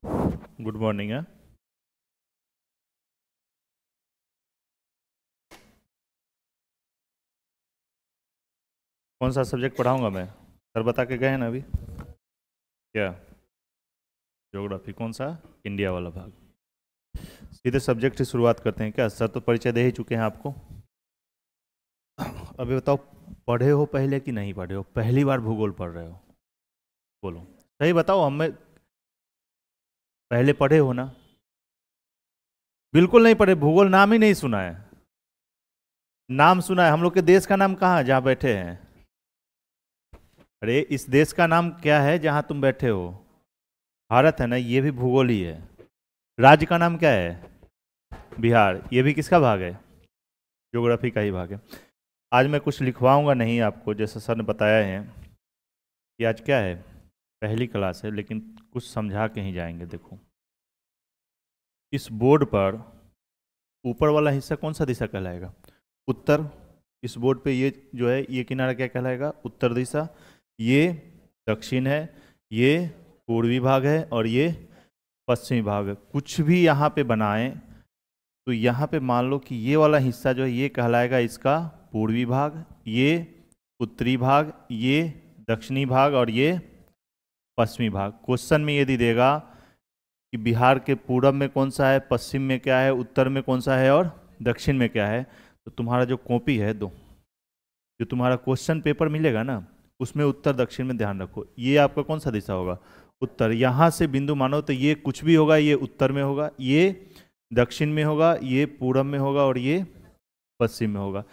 Good morning है। कौन सा सब्जेक्ट पढ़ाऊंगा मैं? सर बता के गए हैं ना अभी। क्या? ज्योग्राफी कौन सा? इंडिया वाला भाग। सीधे सब्जेक्ट से शुरुआत करते हैं क्या? सर तो परिचय दे ही चुके हैं आपको। अभी बताओ, पढ़े हो पहले कि नहीं पढ़े हो? पहली बार भूगोल पढ़ रहे हो? बोलो, सही बताओ। हमें पहले पढ़े हो ना? बिल्कुल नहीं पढ़े, भूगोल नाम ही नहीं सुना है। नाम सुना है, हम लोग के देश का नाम कहाँ है जहाँ बैठे हैं? अरे इस देश का नाम क्या है जहाँ तुम बैठे हो? भारत है ना, ये भी भूगोल ही है। राज्य का नाम क्या है? बिहार, ये भी किसका भाग है? ज्योग्राफी का ही भाग है। आज मैं कुछ लिखवाऊंगा नहीं आपको, जैसा सर ने बताया है कि आज क्या है, पहली क्लास है, लेकिन कुछ समझा के ही जाएंगे। देखो, इस बोर्ड पर ऊपर वाला हिस्सा कौन सा दिशा कहलाएगा? उत्तर। इस बोर्ड पे ये जो है, ये किनारा क्या कहलाएगा? उत्तर दिशा। ये दक्षिण है, ये पूर्वी भाग है, और ये पश्चिमी भाग है। कुछ भी यहाँ पे बनाएं तो यहाँ पे मान लो कि ये वाला हिस्सा जो है ये कहलाएगा इसका पूर्वी भाग, ये उत्तरी भाग, ये दक्षिणी भाग, और ये पश्चिमी भाग। क्वेश्चन में यदि देगा कि बिहार के पूरब में कौन सा है, पश्चिम में क्या है, उत्तर में कौन सा है, और दक्षिण में क्या है, तो तुम्हारा जो कॉपी है दो, जो तुम्हारा क्वेश्चन पेपर मिलेगा ना, उसमें उत्तर दक्षिण में ध्यान रखो। ये आपका कौन सा दिशा होगा? उत्तर। यहाँ से बिंदु मानो तो ये कुछ भी होगा, ये उत्तर में होगा, ये दक्षिण में होगा, ये पूरब में होगा, और ये पश्चिम में होगा।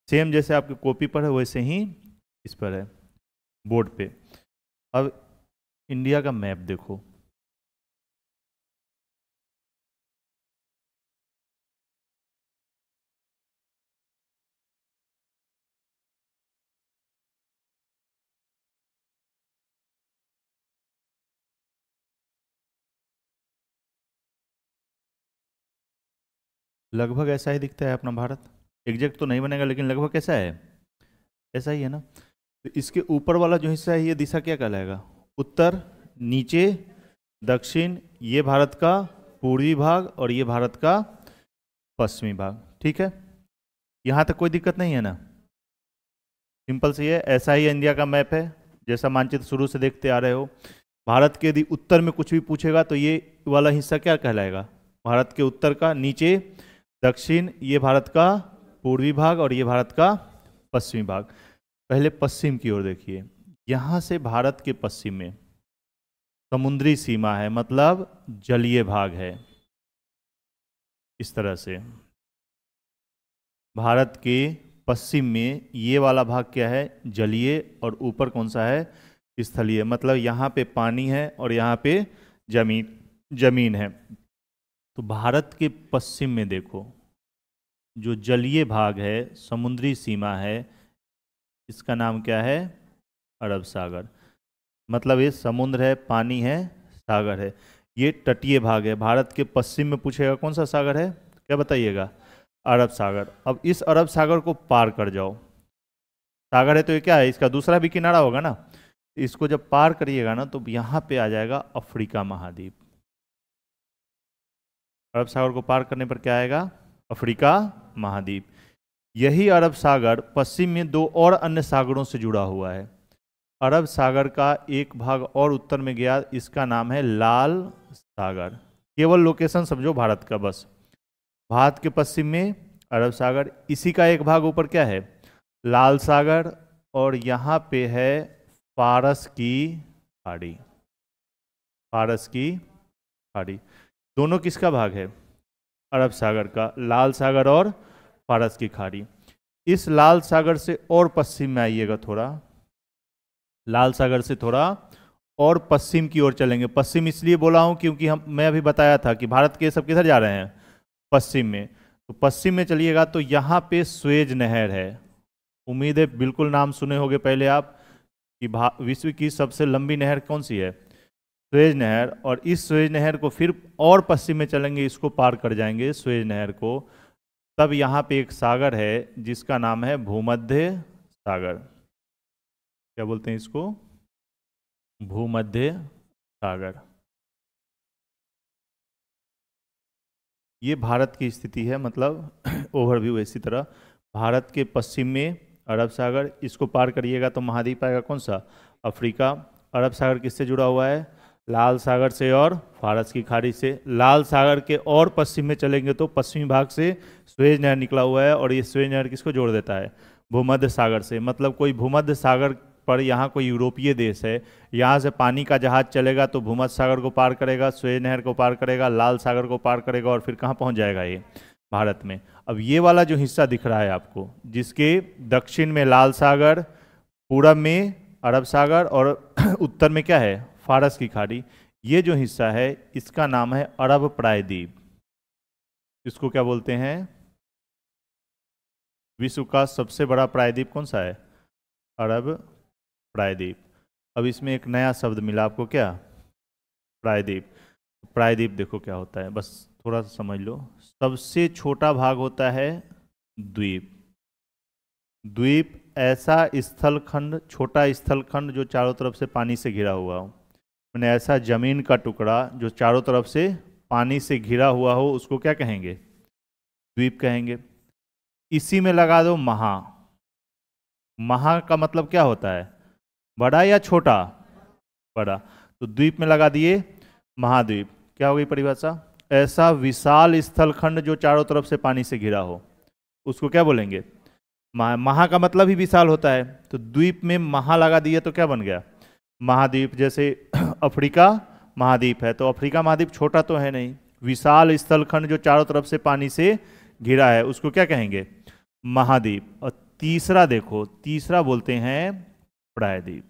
सेम जैसे आपके कॉपी पर है वैसे ही इस पर है, बोर्ड पे। अब इंडिया का मैप देखो। लगभग ऐसा ही दिखता है अपना भारत। एग्जैक्ट तो नहीं बनेगा, लेकिन लगभग कैसा है? ऐसा ही है ना। तो इसके ऊपर वाला जो हिस्सा है ये दिशा क्या कहलाएगा? उत्तर। नीचे दक्षिण, ये भारत का पूर्वी भाग, और ये भारत का पश्चिमी भाग। ठीक है, यहाँ तक कोई दिक्कत नहीं है ना? सिंपल सी है। ऐसा ही इंडिया का मैप है, जैसा मानचित्र शुरू से देखते आ रहे हो। भारत के यदि उत्तर में कुछ भी पूछेगा तो ये वाला हिस्सा क्या कहलाएगा? भारत के उत्तर का। नीचे दक्षिण, ये भारत का पूर्वी भाग, और ये भारत का पश्चिमी भाग। पहले पश्चिम की ओर देखिए। यहाँ से भारत के पश्चिम में समुद्री सीमा है, मतलब जलीय भाग है। इस तरह से भारत के पश्चिम में ये वाला भाग क्या है? जलीय। और ऊपर कौन सा है? स्थलीय। मतलब यहाँ पे पानी है और यहाँ पे जमीन जमीन है। तो भारत के पश्चिम में देखो, जो जलीय भाग है, समुद्री सीमा है, इसका नाम क्या है? अरब सागर। मतलब ये समुद्र है, पानी है, सागर है। ये तटीय भाग है। भारत के पश्चिम में पूछेगा कौन सा सागर है, क्या बताइएगा? अरब सागर। अब इस अरब सागर को पार कर जाओ। सागर है तो ये क्या है? इसका दूसरा भी किनारा होगा ना। इसको जब पार करिएगा ना तो यहाँ पे आ जाएगा अफ्रीका महाद्वीप। अरब सागर को पार करने पर क्या आएगा? अफ्रीका महाद्वीप। यही अरब सागर पश्चिम में दो और अन्य सागरों से जुड़ा हुआ है। अरब सागर का एक भाग और उत्तर में गया, इसका नाम है लाल सागर। केवल लोकेशन समझो भारत का बस। भारत के पश्चिम में अरब सागर, इसी का एक भाग ऊपर क्या है? लाल सागर। और यहाँ पे है फारस की खाड़ी। फारस की खाड़ी। दोनों किसका भाग है? अरब सागर का। लाल सागर और फारस की खाड़ी। इस लाल सागर से और पश्चिम में आइएगा थोड़ा। लाल सागर से थोड़ा और पश्चिम की ओर चलेंगे। पश्चिम इसलिए बोला हूं क्योंकि मैं अभी बताया था कि भारत के सब किधर जा रहे हैं? पश्चिम में। तो पश्चिम में चलिएगा तो यहाँ पे स्वेज नहर है। उम्मीद है बिल्कुल नाम सुने होंगे पहले आप कि विश्व की सबसे लंबी नहर कौन सी है? स्वेज नहर। और इस स्वेज नहर को फिर और पश्चिम में चलेंगे, इसको पार कर जाएंगे स्वेज नहर को। तब यहाँ पे एक सागर है जिसका नाम है भूमध्य सागर। क्या बोलते हैं इसको? भूमध्य सागर। ये भारत की स्थिति है, मतलब ओवरव्यू। इसी तरह भारत के पश्चिम में अरब सागर, इसको पार करिएगा तो महाद्वीप आएगा कौन सा, अफ्रीका। अरब सागर किससे जुड़ा हुआ है, लाल सागर से और फारस की खाड़ी से। लाल सागर के और पश्चिम में चलेंगे तो पश्चिमी भाग से स्वेज नहर निकला हुआ है, और ये स्वेज नहर किसको जोड़ देता है, भूमध्य सागर से। मतलब कोई भूमध्य सागर पर यहाँ कोई यूरोपीय देश है, यहाँ से पानी का जहाज चलेगा तो भूमध्य सागर को पार करेगा, स्वेज नहर को पार करेगा, लाल सागर को पार करेगा, और फिर कहाँ पहुँच जाएगा ये, भारत में। अब ये वाला जो हिस्सा दिख रहा है आपको, जिसके दक्षिण में लाल सागर, पूरब में अरब सागर, और उत्तर में क्या है, फारस की खाड़ी, ये जो हिस्सा है इसका नाम है अरब प्रायद्वीप। इसको क्या बोलते हैं, विश्व का सबसे बड़ा प्रायद्वीप कौन सा है, अरब प्रायद्वीप। अब इसमें एक नया शब्द मिला आपको, क्या, प्रायद्वीप। प्रायद्वीप देखो क्या होता है, बस थोड़ा सा समझ लो। सबसे छोटा भाग होता है द्वीप। द्वीप ऐसा स्थलखंड, छोटा स्थलखंड जो चारों तरफ से पानी से घिरा हुआ हो, मैंने ऐसा जमीन का टुकड़ा जो चारों तरफ से पानी से घिरा हुआ हो, उसको क्या कहेंगे, द्वीप कहेंगे। इसी में लगा दो महा। महा का मतलब क्या होता है, बड़ा या छोटा, बड़ा। तो द्वीप में लगा दिए महाद्वीप। क्या हो गई परिभाषा, ऐसा विशाल स्थलखंड जो चारों तरफ से पानी से घिरा हो, उसको क्या बोलेंगे, महा का मतलब ही विशाल होता है, तो द्वीप में महा लगा दिए तो क्या बन गया, महाद्वीप। जैसे अफ्रीका महाद्वीप है, तो अफ्रीका महाद्वीप छोटा तो है नहीं, विशाल स्थलखंड जो चारों तरफ से पानी से घिरा है, उसको क्या कहेंगे, महाद्वीप। और तीसरा देखो, तीसरा बोलते हैं प्रायद्वीप।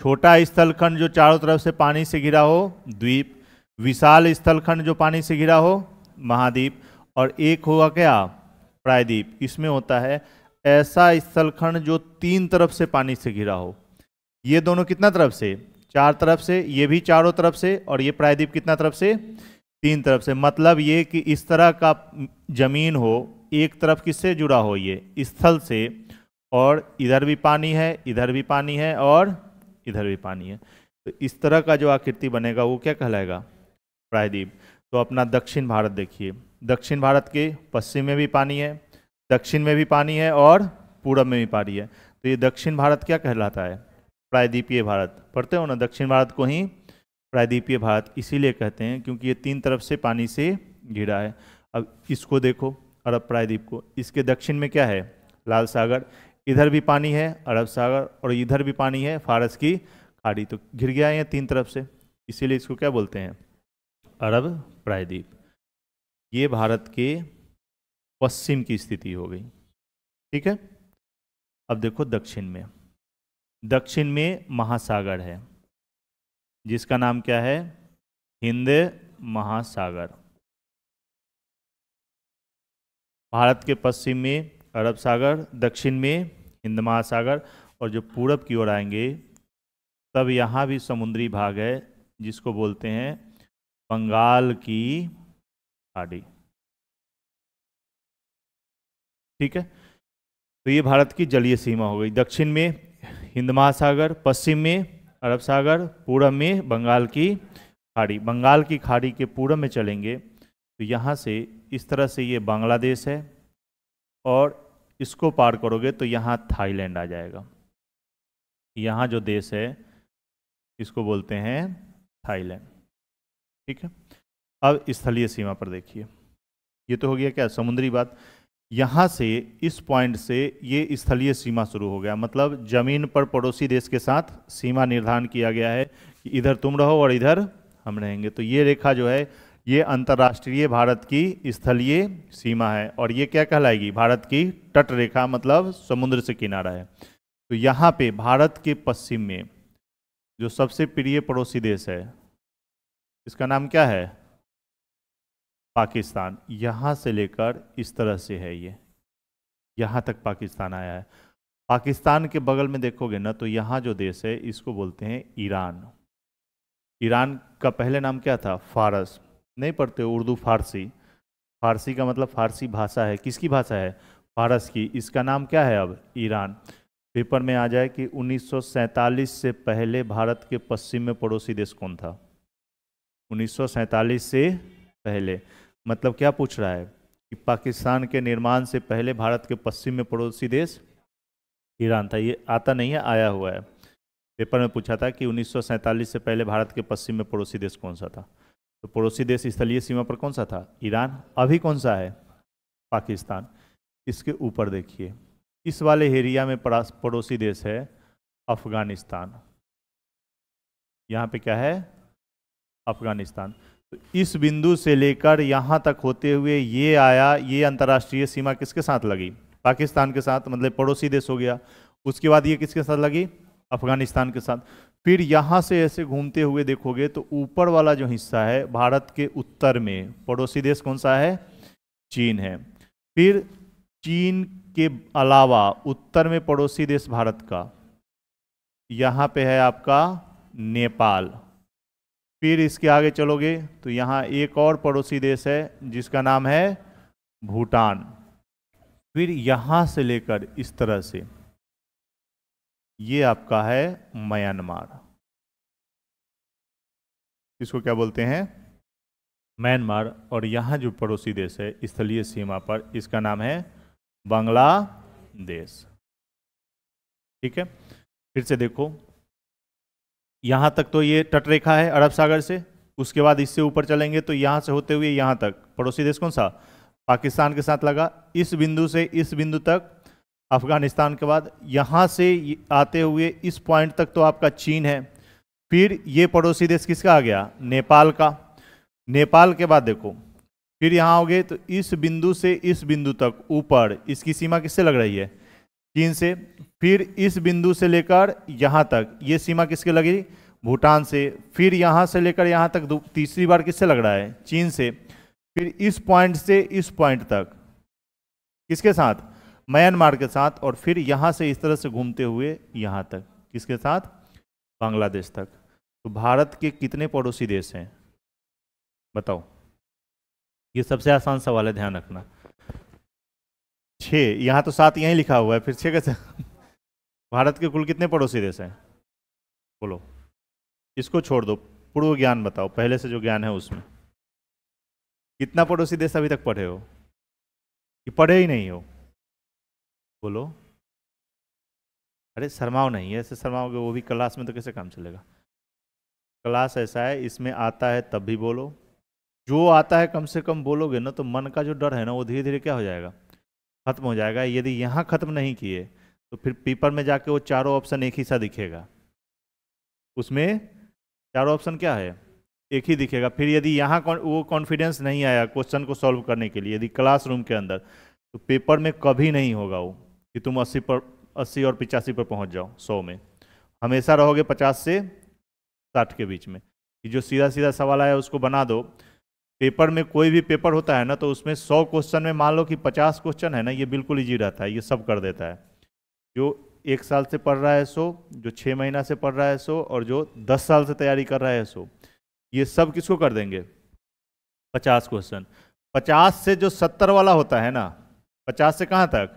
छोटा स्थलखंड जो चारों तरफ से पानी से घिरा हो, द्वीप। विशाल स्थलखंड जो पानी से घिरा हो, महाद्वीप। और एक होगा क्या, प्रायद्वीप। इसमें होता है ऐसा स्थलखंड जो तीन तरफ से पानी से घिरा हो। ये दोनों कितना तरफ से, चार तरफ से, ये भी चारों तरफ से, और ये प्रायद्वीप कितना तरफ से, तीन तरफ से। मतलब ये कि इस तरह का जमीन हो, एक तरफ किससे जुड़ा हो, ये स्थल से, और इधर भी पानी है, इधर भी पानी है, और इधर भी पानी है। तो इस तरह का जो आकृति बनेगा वो क्या कहलाएगा, प्रायद्वीप। तो अपना दक्षिण भारत देखिए, दक्षिण भारत के पश्चिम में भी पानी है, दक्षिण में भी पानी है, और पूरब में भी पानी है। तो ये दक्षिण भारत क्या कहलाता है, प्रायद्वीपीय भारत। पढ़ते हो ना, दक्षिण भारत को ही प्रायद्वीपीय भारत इसीलिए कहते हैं क्योंकि ये तीन तरफ से पानी से घिरा है। अब इसको देखो, अरब प्रायद्वीप को, इसके दक्षिण में क्या है, लाल सागर, इधर भी पानी है अरब सागर, और इधर भी पानी है फारस की खाड़ी। तो घिर गया है तीन तरफ से, इसीलिए इसको क्या बोलते हैं, अरब प्रायद्वीप। ये भारत के पश्चिम की स्थिति हो गई, ठीक है। अब देखो दक्षिण में, दक्षिण में महासागर है जिसका नाम क्या है, हिंद महासागर। भारत के पश्चिम में अरब सागर, दक्षिण में हिंद महासागर, और जो पूरब की ओर आएंगे तब यहाँ भी समुद्री भाग है जिसको बोलते हैं बंगाल की खाड़ी, ठीक है। तो ये भारत की जलीय सीमा हो गई। दक्षिण में हिंद महासागर, पश्चिम में अरब सागर, पूरब में बंगाल की खाड़ी। बंगाल की खाड़ी के पूरब में चलेंगे तो यहाँ से इस तरह से ये बांग्लादेश है, और इसको पार करोगे तो यहाँ थाईलैंड आ जाएगा। यहाँ जो देश है इसको बोलते हैं थाईलैंड, ठीक है। अब स्थलीय सीमा पर देखिए, ये तो हो गया क्या, समुद्री बात। यहाँ से इस पॉइंट से ये स्थलीय सीमा शुरू हो गया, मतलब जमीन पर पड़ोसी देश के साथ सीमा निर्धारण किया गया है कि इधर तुम रहो और इधर हम रहेंगे। तो ये रेखा जो है ये अंतर्राष्ट्रीय भारत की स्थलीय सीमा है, और ये क्या कहलाएगी, भारत की तट रेखा, मतलब समुद्र से किनारा है। तो यहाँ पे भारत के पश्चिम में जो सबसे प्रिय पड़ोसी देश है, इसका नाम क्या है, पाकिस्तान। यहाँ से लेकर इस तरह से है, ये यहाँ तक पाकिस्तान आया है। पाकिस्तान के बगल में देखोगे ना तो यहाँ जो देश है इसको बोलते हैं ईरान। ईरान का पहले नाम क्या था, फारस। नहीं पढ़ते उर्दू, फारसी। फारसी का मतलब फारसी भाषा है, किसकी भाषा है, फारस की। इसका नाम क्या है अब, ईरान। पेपर में आ जाए कि 1947 से पहले भारत के पश्चिम में पड़ोसी देश कौन था, 1947 से पहले। मतलब क्या पूछ रहा है कि पाकिस्तान के निर्माण से पहले भारत के पश्चिम में पड़ोसी देश ईरान था। ये आता नहीं है, आया हुआ है। पेपर में पूछा था कि 1947 से पहले भारत के पश्चिम में पड़ोसी देश कौन सा था। तो पड़ोसी देश स्थलीय सीमा पर कौन सा था? ईरान। अभी कौन सा है? पाकिस्तान। इसके ऊपर देखिए, इस वाले एरिया में पड़ोसी देश है अफगानिस्तान। यहाँ पे क्या है? अफगानिस्तान। तो इस बिंदु से लेकर यहाँ तक होते हुए ये आया, ये अंतर्राष्ट्रीय सीमा किसके साथ लगी? पाकिस्तान के साथ, मतलब पड़ोसी देश हो गया। उसके बाद ये किसके साथ लगी? अफगानिस्तान के साथ। फिर यहाँ से ऐसे घूमते हुए देखोगे तो ऊपर वाला जो हिस्सा है भारत के उत्तर में पड़ोसी देश कौन सा है? चीन है। फिर चीन के अलावा उत्तर में पड़ोसी देश भारत का, यहाँ पे है आपका नेपाल। फिर इसके आगे चलोगे तो यहाँ एक और पड़ोसी देश है जिसका नाम है भूटान। फिर यहाँ से लेकर इस तरह से ये आपका है म्यांमार। इसको क्या बोलते हैं? म्यांमार। और यहाँ जो पड़ोसी देश है स्थलीय सीमा पर, इसका नाम है बांग्लादेश। ठीक है, फिर से देखो, यहाँ तक तो ये तटरेखा है अरब सागर से। उसके बाद इससे ऊपर चलेंगे तो यहाँ से होते हुए यहाँ तक पड़ोसी देश कौन सा? पाकिस्तान के साथ लगा। इस बिंदु से इस बिंदु तक अफगानिस्तान के बाद यहाँ से आते हुए इस पॉइंट तक तो आपका चीन है। फिर ये पड़ोसी देश किसका आ गया? नेपाल का। नेपाल के बाद देखो, फिर यहाँ आओगे तो इस बिंदु से इस बिंदु तक ऊपर इसकी सीमा किससे लग रही है? चीन से। फिर इस बिंदु से लेकर यहाँ तक ये सीमा किसके लगी? भूटान से। फिर यहाँ से लेकर यहाँ तक तीसरी बार किससे लग रहा है? चीन से। फिर इस पॉइंट से इस पॉइंट तक किसके साथ? म्यांमार के साथ। और फिर यहाँ से इस तरह से घूमते हुए यहाँ तक किसके साथ? बांग्लादेश तक। तो भारत के कितने पड़ोसी देश हैं बताओ? ये सबसे आसान सवाल है, ध्यान रखना। 6। यहाँ तो 7 यहीं लिखा हुआ है, फिर 6 कैसे? भारत के कुल कितने पड़ोसी देश हैं बोलो? इसको छोड़ दो, पूर्व ज्ञान बताओ, पहले से जो ज्ञान है उसमें कितना पड़ोसी देश अभी तक पढ़े हो कि पढ़े ही नहीं हो? बोलो। अरे शर्माओ नहीं, ऐसे शर्माओगे वो भी क्लास में तो कैसे काम चलेगा? क्लास ऐसा है, इसमें आता है तब भी बोलो, जो आता है कम से कम बोलोगे ना, तो मन का जो डर है ना वो धीरे धीरे क्या हो जाएगा? खत्म हो जाएगा। यदि यहाँ खत्म नहीं किए तो फिर पेपर में जाके वो चारों ऑप्शन एक ही सा दिखेगा। उसमें चारों ऑप्शन क्या है? एक ही दिखेगा। फिर यदि यहाँ वो कॉन्फिडेंस नहीं आया क्वेश्चन को सॉल्व करने के लिए, यदि क्लासरूम के अंदर, तो पेपर में कभी नहीं होगा वो कि तुम 80 और 85 पर पहुँच जाओ 100 में। हमेशा रहोगे 50 से 60 के बीच में। कि जो सीधा सीधा सवाल आया उसको बना दो। पेपर में कोई भी पेपर होता है ना, तो उसमें 100 क्वेश्चन में मान लो कि 50 क्वेश्चन है ना, ये बिल्कुल ईजी रहता है, ये सब कर देता है। जो 1 साल से पढ़ रहा है 100, जो 6 महीना से पढ़ रहा है 100, और जो 10 साल से तैयारी कर रहा है 100, ये सब किसको कर देंगे? 50 क्वेश्चन। 50 से जो 70 वाला होता है ना, 50 से कहाँ तक?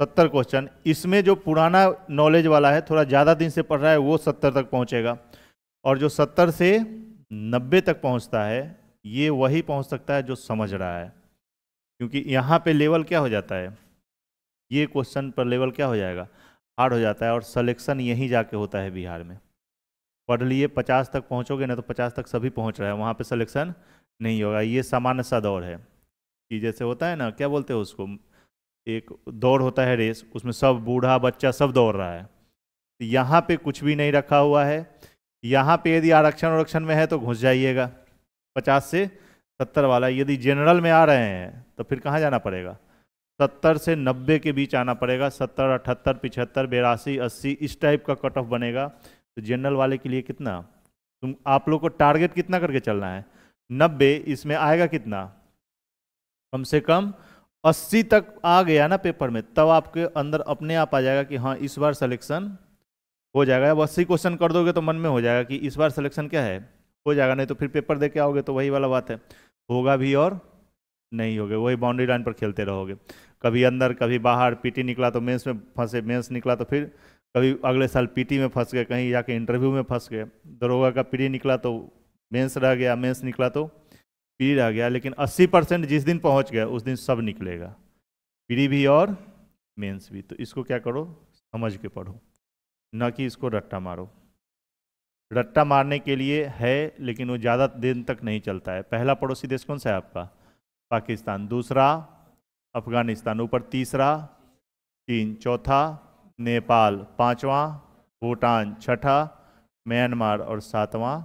70 क्वेश्चन। इसमें जो पुराना नॉलेज वाला है, थोड़ा ज़्यादा दिन से पढ़ रहा है, वो 70 तक पहुँचेगा। और जो 70 से 90 तक पहुँचता है, ये वही पहुँच सकता है जो समझ रहा है। क्योंकि यहाँ पे लेवल क्या हो जाता है? ये क्वेश्चन पर लेवल क्या हो जाएगा? हार्ड हो जाता है। और सिलेक्शन यहीं जाके होता है बिहार में। पढ़ लिए 50 तक पहुँचोगे ना, तो 50 तक सभी पहुँच रहा है, वहाँ पे सिलेक्शन नहीं होगा। ये सामान्य सा दौड़ है कि जैसे होता है ना, क्या बोलते हैं उसको, एक दौड़ होता है रेस, उसमें सब बूढ़ा बच्चा सब दौड़ रहा है। तो यहाँ पे कुछ भी नहीं रखा हुआ है। यहाँ पे यदि आरक्षण में है तो घुस जाइएगा 50 से 70 वाला। यदि जनरल में आ रहे हैं तो फिर कहाँ जाना पड़ेगा? 70 से 90 के बीच आना पड़ेगा। 70, 78, 75, 82, 80 इस टाइप का कट ऑफ बनेगा। तो जनरल वाले के लिए कितना, आप लोग को टारगेट कितना करके चलना है? 90। इसमें आएगा कितना? कम से कम 80 तक आ गया ना पेपर में, तब आपके अंदर अपने आप आ जाएगा कि हाँ इस बार सिलेक्शन हो जाएगा। अब 80 क्वेश्चन कर दोगे तो मन में हो जाएगा कि इस बार सिलेक्शन क्या है, हो जाएगा। नहीं तो फिर पेपर दे के आओगे तो वही वाला बात है, होगा भी और नहीं होगा, वही बाउंड्री लाइन पर खेलते रहोगे। कभी अंदर कभी बाहर। पीटी निकला तो मेंस में फंसे, मेंस निकला तो फिर कभी अगले साल पीटी में फंस गए, कहीं जाके इंटरव्यू में फंस गए। दरोगा का पीटी निकला तो मेंस रह गया, मेंस निकला तो प्री रह गया, लेकिन 80% जिस दिन पहुंच गया उस दिन सब निकलेगा, प्री भी और मेंस भी। तो इसको क्या करो, समझ के पढ़ो, ना कि इसको रट्टा मारो। रट्टा मारने के लिए है लेकिन वो ज़्यादा दिन तक नहीं चलता है। पहला पड़ोसी देश कौन सा है आपका, पाकिस्तान, दूसरा अफगानिस्तान, ऊपर तीसरा, चीन, चौथा नेपाल, पांचवा भूटान, छठा म्यांमार और सातवां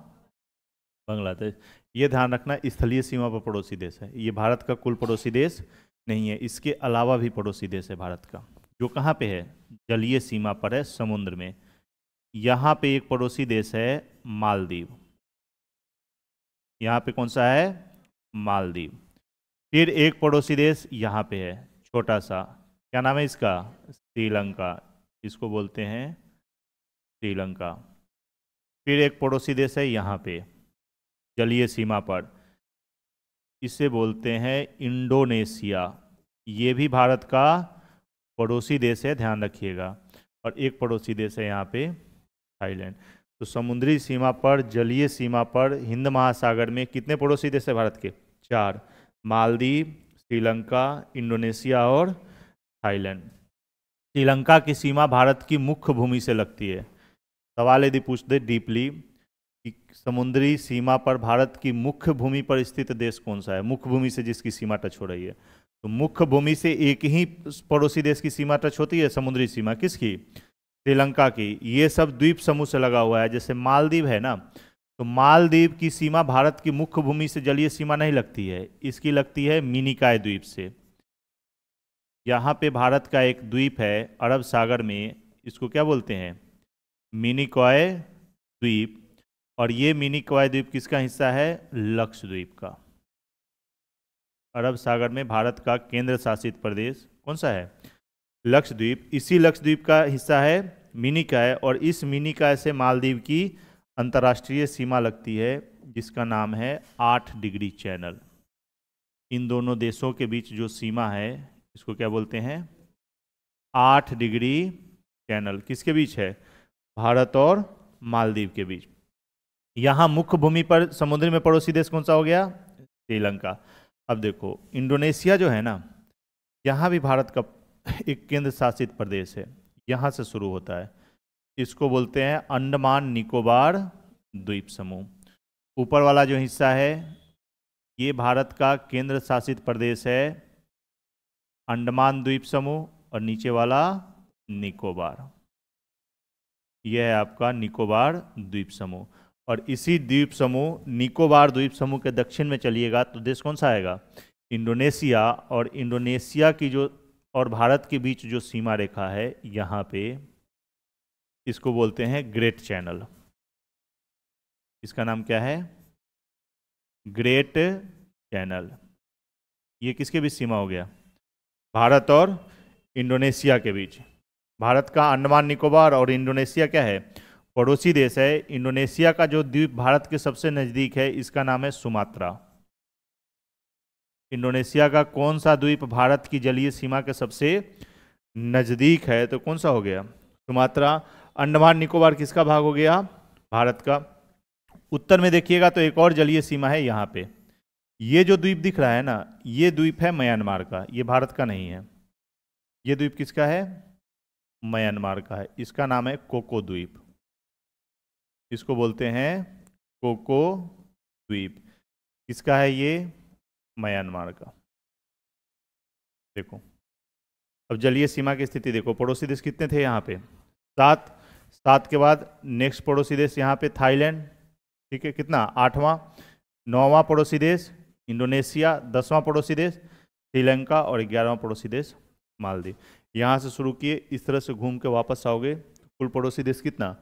बांग्लादेश। ये ध्यान रखना, स्थलीय सीमा पर पड़ोसी देश है, ये भारत का कुल पड़ोसी देश नहीं है, इसके अलावा भी पड़ोसी देश है भारत का, जो कहाँ पे है, जलीय सीमा पर है, समुद्र में। यहाँ पे एक पड़ोसी देश है मालदीव, यहाँ पे कौन सा है, मालदीव। फिर एक पड़ोसी देश यहाँ पे है छोटा सा, क्या नाम है इसका, श्रीलंका, इसको बोलते हैं श्रीलंका। फिर एक पड़ोसी देश है यहाँ पे जलीय सीमा पर, इसे बोलते हैं इंडोनेशिया, ये भी भारत का पड़ोसी देश है, ध्यान रखिएगा। और एक पड़ोसी देश है यहाँ पे थाईलैंड। तो समुद्री सीमा पर, जलीय सीमा पर, हिंद महासागर में कितने पड़ोसी देश है भारत के, 4, मालदीव, श्रीलंका, इंडोनेशिया और थाईलैंड। श्रीलंका की सीमा भारत की मुख्य भूमि से लगती है। सवाल यदि पूछ दे डीपली कि समुद्री सीमा पर भारत की मुख्य भूमि पर स्थित देश कौन सा है, मुख्य भूमि से जिसकी सीमा टच हो रही है, तो मुख्य भूमि से एक ही पड़ोसी देश की सीमा टच होती है, समुद्री सीमा किसकी, श्रीलंका की। ये सब द्वीप समूह से लगा हुआ है, जैसे मालदीव है ना, तो मालदीव की सीमा भारत की मुख्य भूमि से जलीय सीमा नहीं लगती है, इसकी लगती है मिनिकॉय द्वीप से। यहाँ पे भारत का एक द्वीप है अरब सागर में, इसको क्या बोलते हैं, मिनिकॉय द्वीप। और ये मिनिकॉय द्वीप किसका हिस्सा है, लक्षद्वीप का। अरब सागर में भारत का केंद्र शासित प्रदेश कौन सा है, लक्षद्वीप। इसी लक्षद्वीप का हिस्सा है मिनिकॉय, और इस मिनिकॉय से मालदीव की अंतर्राष्ट्रीय सीमा लगती है, जिसका नाम है 8 डिग्री चैनल। इन दोनों देशों के बीच जो सीमा है इसको क्या बोलते हैं, 8 डिग्री चैनल। किसके बीच है, भारत और मालदीव के बीच। यहाँ मुख्य भूमि पर समुद्र में पड़ोसी देश कौन सा हो गया, श्रीलंका। अब देखो इंडोनेशिया जो है ना, यहाँ भी भारत का एक केंद्र शासित प्रदेश है, यहाँ से शुरू होता है, इसको बोलते हैं अंडमान निकोबार द्वीप समूह। ऊपर वाला जो हिस्सा है ये भारत का केंद्र शासित प्रदेश है अंडमान द्वीप समूह, और नीचे वाला निकोबार, यह है आपका निकोबार द्वीप समूह। और इसी द्वीप समूह, निकोबार द्वीप समूह के दक्षिण में चलिएगा तो देश कौन सा आएगा, इंडोनेशिया। और इंडोनेशिया की जो और भारत के बीच जो सीमा रेखा है यहाँ पे, इसको बोलते हैं ग्रेट चैनल। इसका नाम क्या है, ग्रेट चैनल। ये किसके बीच सीमा हो गया, भारत और इंडोनेशिया के बीच। भारत का अंडमान निकोबार और इंडोनेशिया क्या है, पड़ोसी देश है। इंडोनेशिया का जो द्वीप भारत के सबसे नज़दीक है इसका नाम है सुमात्रा। इंडोनेशिया का कौन सा द्वीप भारत की जलीय सीमा के सबसे नज़दीक है, तो कौन सा हो गया, सुमात्रा। अंडमान निकोबार किसका भाग हो गया, भारत का। उत्तर में देखिएगा तो एक और जलीय सीमा है यहाँ पे, ये जो द्वीप दिख रहा है ना, ये द्वीप है म्यांमार का, ये भारत का नहीं है। ये द्वीप किसका है, म्यांमार का है, इसका नाम है कोको द्वीप, इसको बोलते हैं कोको द्वीप। किसका है ये, म्यांमार का। देखो अब जलीय सीमा की स्थिति देखो, पड़ोसी देश कितने थे यहाँ पे, 7। 7 के बाद नेक्स्ट पड़ोसी देश यहाँ पे थाईलैंड, ठीक है, कितना, 8वां। 9वां पड़ोसी देश इंडोनेशिया, 10वां पड़ोसी देश श्रीलंका, और 11वां पड़ोसी देश मालदीव। यहाँ से शुरू किए, इस तरह से घूम के वापस आओगे, कुल पड़ोसी देश कितना,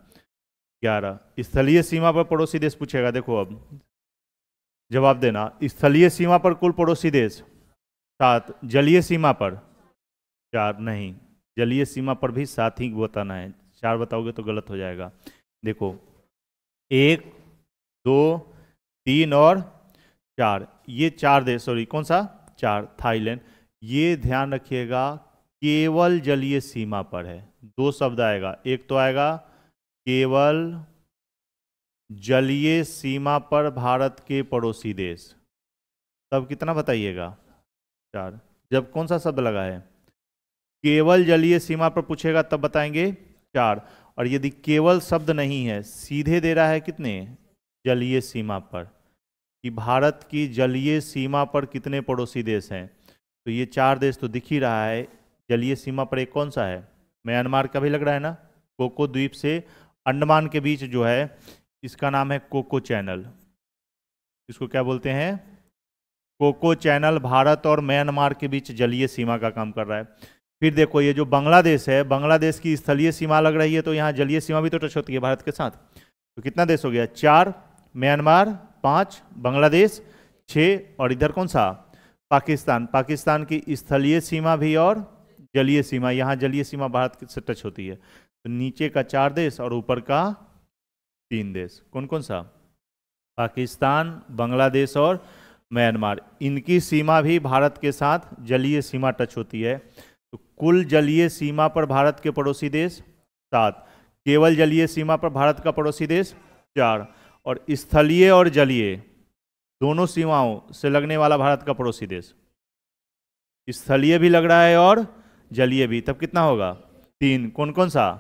11। स्थलीय सीमा पर पड़ोसी देश पूछेगा, देखो अब जवाब देना। स्थलीय सीमा पर कुल पड़ोसी देश 7, जलीय सीमा पर 4, नहीं, जलीय सीमा पर भी 7 ही बताना है, 4 बताओगे तो गलत हो जाएगा। देखो 1, 2, 3 और 4, ये 4 देश, सॉरी कौन सा, 4, थाईलैंड। ये ध्यान रखिएगा केवल जलीय सीमा पर है। 2 शब्द आएगा, एक तो आएगा केवल जलीय सीमा पर भारत के पड़ोसी देश, तब कितना बताइएगा? 4। जब कौन सा शब्द लगा है? केवल जलीय सीमा पर पूछेगा तब बताएंगे 4। और यदि केवल शब्द नहीं है, सीधे दे रहा है कितने? जलीय सीमा पर, कि भारत की जलीय सीमा पर कितने पड़ोसी देश हैं, तो ये 4 देश तो दिख ही रहा है। जलीय सीमा पर एक कौन सा है? म्यांमार का भी लग रहा है ना। कोको द्वीप से अंडमान के बीच जो है, इसका नाम है कोको चैनल। इसको क्या बोलते हैं? कोको चैनल भारत और म्यांमार के बीच जलीय सीमा का काम कर रहा है। फिर देखो ये जो बांग्लादेश है, बांग्लादेश की स्थलीय सीमा लग रही है, तो यहाँ जलीय सीमा भी तो टच होती है भारत के साथ। तो कितना देश हो गया? 4 म्यांमार, 5 बांग्लादेश, 6 और इधर कौन सा? पाकिस्तान। पाकिस्तान की स्थलीय सीमा भी और जलीय सीमा, यहाँ जलीय सीमा भारत से टच होती है। तो नीचे का 4 देश और ऊपर का 3 देश, कौन कौन सा? पाकिस्तान, बांग्लादेश और म्यांमार। इनकी सीमा भी भारत के साथ जलीय सीमा टच होती है। तो कुल जलीय सीमा पर भारत के पड़ोसी देश 7, केवल जलीय सीमा पर भारत का पड़ोसी देश 4, और स्थलीय और जलीय दोनों सीमाओं से लगने वाला भारत का पड़ोसी देश, स्थलीय भी लग रहा है और जलीय भी, तब कितना होगा? 3। कौन कौन सा?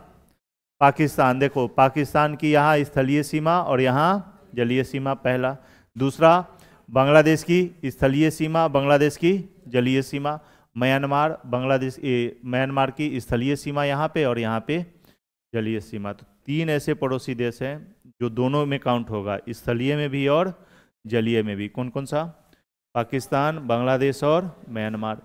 पाकिस्तान। देखो पाकिस्तान की यहाँ स्थलीय सीमा और यहाँ जलीय सीमा, पहला। दूसरा, बांग्लादेश की स्थलीय सीमा, बांग्लादेश की जलीय सीमा। म्यांमार, बांग्लादेश म्यांमार की स्थलीय सीमा यहाँ पे और यहाँ पे जलीय सीमा। तो 3 ऐसे पड़ोसी देश हैं जो दोनों में काउंट होगा, स्थलीय में भी और जलीय में भी। कौन कौन सा? पाकिस्तान, बांग्लादेश और म्यांमार।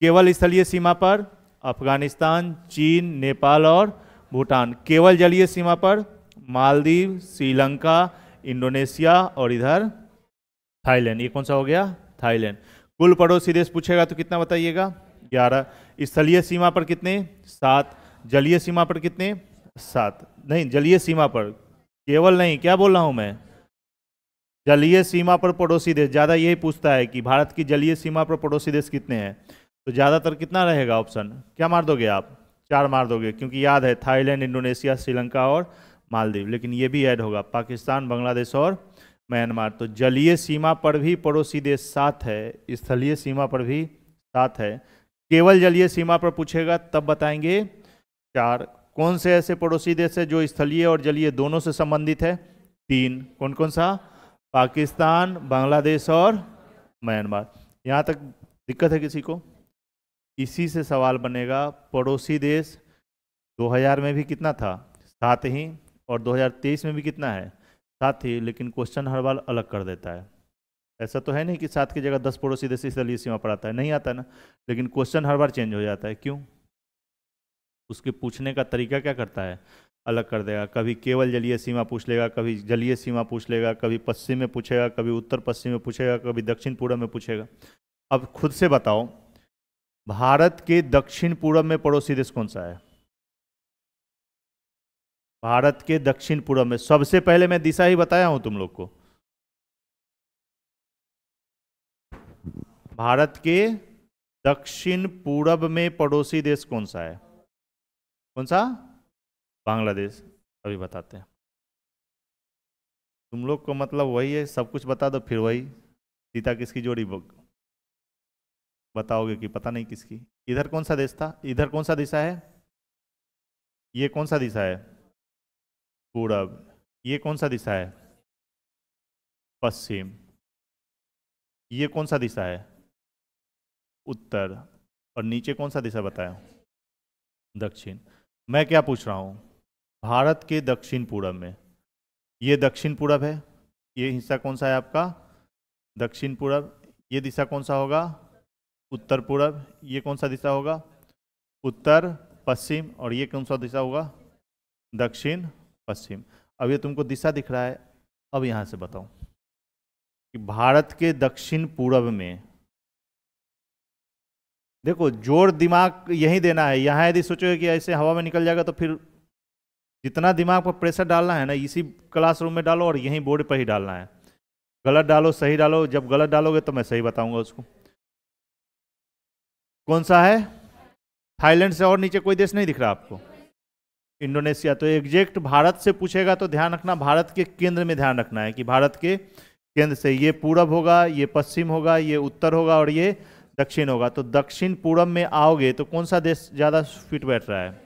केवल स्थलीय सीमा पर अफगानिस्तान, चीन, नेपाल और भूटान। केवल जलीय सीमा पर मालदीव, श्रीलंका, इंडोनेशिया और इधर थाईलैंड। ये कौन सा हो गया? थाईलैंड। कुल पड़ोसी देश पूछेगा तो कितना बताइएगा? 11। स्थलीय सीमा पर कितने? 7। जलीय सीमा पर कितने? 7 नहीं, जलीय सीमा पर, केवल नहीं, क्या बोल रहा हूं मैं? जलीय सीमा पर पड़ोसी देश। ज़्यादा यही पूछता है कि भारत की जलीय सीमा पर पड़ोसी देश कितने हैं, तो ज़्यादातर कितना रहेगा ऑप्शन? क्या मार दोगे आप? 4 मार दोगे, क्योंकि याद है थाईलैंड, इंडोनेशिया, श्रीलंका और मालदीव। लेकिन ये भी ऐड होगा, पाकिस्तान, बांग्लादेश और म्यांमार। तो जलीय सीमा पर भी पड़ोसी देश 7 है, स्थलीय सीमा पर भी 7 है। केवल जलीय सीमा पर पूछेगा तब बताएंगे 4। कौन से ऐसे पड़ोसी देश है जो स्थलीय और जलीय दोनों से संबंधित है? 3। कौन कौन सा? पाकिस्तान, बांग्लादेश और म्यांमार। यहाँ तक दिक्कत है किसी को? इसी से सवाल बनेगा। पड़ोसी देश 2000 में भी कितना था? 7 ही, और 2023 में भी कितना है? 7 ही, लेकिन क्वेश्चन हर बार अलग कर देता है। ऐसा तो है नहीं कि 7 की जगह 10 पड़ोसी देश स्थलीय सीमा पर आता है, नहीं आता है ना, लेकिन क्वेश्चन हर बार चेंज हो जाता है। क्यों? उसके पूछने का तरीका क्या करता है? अलग कर देगा। कभी केवल जलीय सीमा पूछ लेगा, कभी जलीय सीमा पूछ लेगा, कभी पश्चिम में पूछेगा, कभी उत्तर पश्चिम में पूछेगा, कभी दक्षिण पूर्व में पूछेगा। अब खुद से बताओ, भारत के दक्षिण पूर्व में पड़ोसी देश कौन सा है? भारत के दक्षिण पूर्व में सबसे पहले मैं दिशा ही बताया हूं तुम लोग को। भारत के दक्षिण पूर्व में पड़ोसी देश कौन सा है? कौन सा? बांग्लादेश। अभी बताते हैं। तुम लोग को मतलब वही है, सब कुछ बता दो फिर वही सीता किसकी जोड़ी बताओगे कि पता नहीं किसकी। इधर कौन सा देश था? इधर कौन सा दिशा है? ये कौन सा दिशा है? पूरब। ये कौन सा दिशा है? पश्चिम। ये कौन सा दिशा है? उत्तर। और नीचे कौन सा दिशा बताया? दक्षिण। मैं क्या पूछ रहा हूँ? भारत के दक्षिण पूरब में, ये दक्षिण पूरब है, ये हिस्सा कौन सा है आपका? दक्षिण पूरब। ये दिशा कौन सा होगा? उत्तर पूरब। ये कौन सा दिशा होगा? उत्तर पश्चिम। और ये कौन सा दिशा होगा? दक्षिण पश्चिम। अब ये तुमको दिशा दिख रहा है। अब यहाँ से बताओ कि भारत के दक्षिण पूरब में, देखो जोर दिमाग यही देना है। यहाँ यदि सोचोगे कि ऐसे हवा में निकल जाएगा तो फिर जितना दिमाग पर प्रेशर डालना है ना, इसी क्लासरूम में डालो और यहीं बोर्ड पर ही डालना है। गलत डालो सही डालो, जब गलत डालोगे तो मैं सही बताऊंगा उसको। कौन सा है? थाईलैंड से और नीचे कोई देश नहीं दिख रहा आपको? इंडोनेशिया। तो एग्जैक्ट भारत से पूछेगा तो ध्यान रखना, भारत के केंद्र में ध्यान रखना है कि भारत के केंद्र से ये पूरब होगा, ये पश्चिम होगा, ये उत्तर होगा और ये दक्षिण होगा। तो दक्षिण पूरब में आओगे तो कौन सा देश ज़्यादा फिट बैठ रहा है?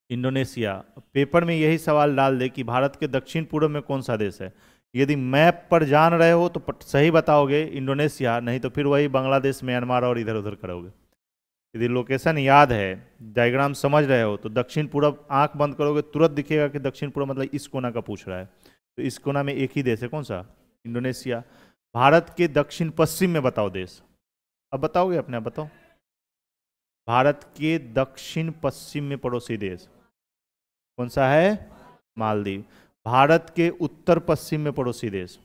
इंडोनेशिया। पेपर में यही सवाल डाल दे कि भारत के दक्षिण पूर्व में कौन सा देश है। यदि मैप पर जान रहे हो तो सही बताओगे इंडोनेशिया, नहीं तो फिर वही बांग्लादेश, म्यांमार और इधर उधर करोगे। यदि लोकेशन याद है, डायग्राम समझ रहे हो, तो दक्षिण पूर्व आंख बंद करोगे तुरंत दिखेगा कि दक्षिण पूर्व मतलब इस कोना का पूछ रहा है। तो इस कोना में एक ही देश है, कौन सा? इंडोनेशिया। भारत के दक्षिण पश्चिम में बताओ देश। अब बताओगे अपने आप, बताओ। भारत के दक्षिण पश्चिम में पड़ोसी देश कौन सा है? मालदीव। भारत के उत्तर पश्चिम में पड़ोसी देश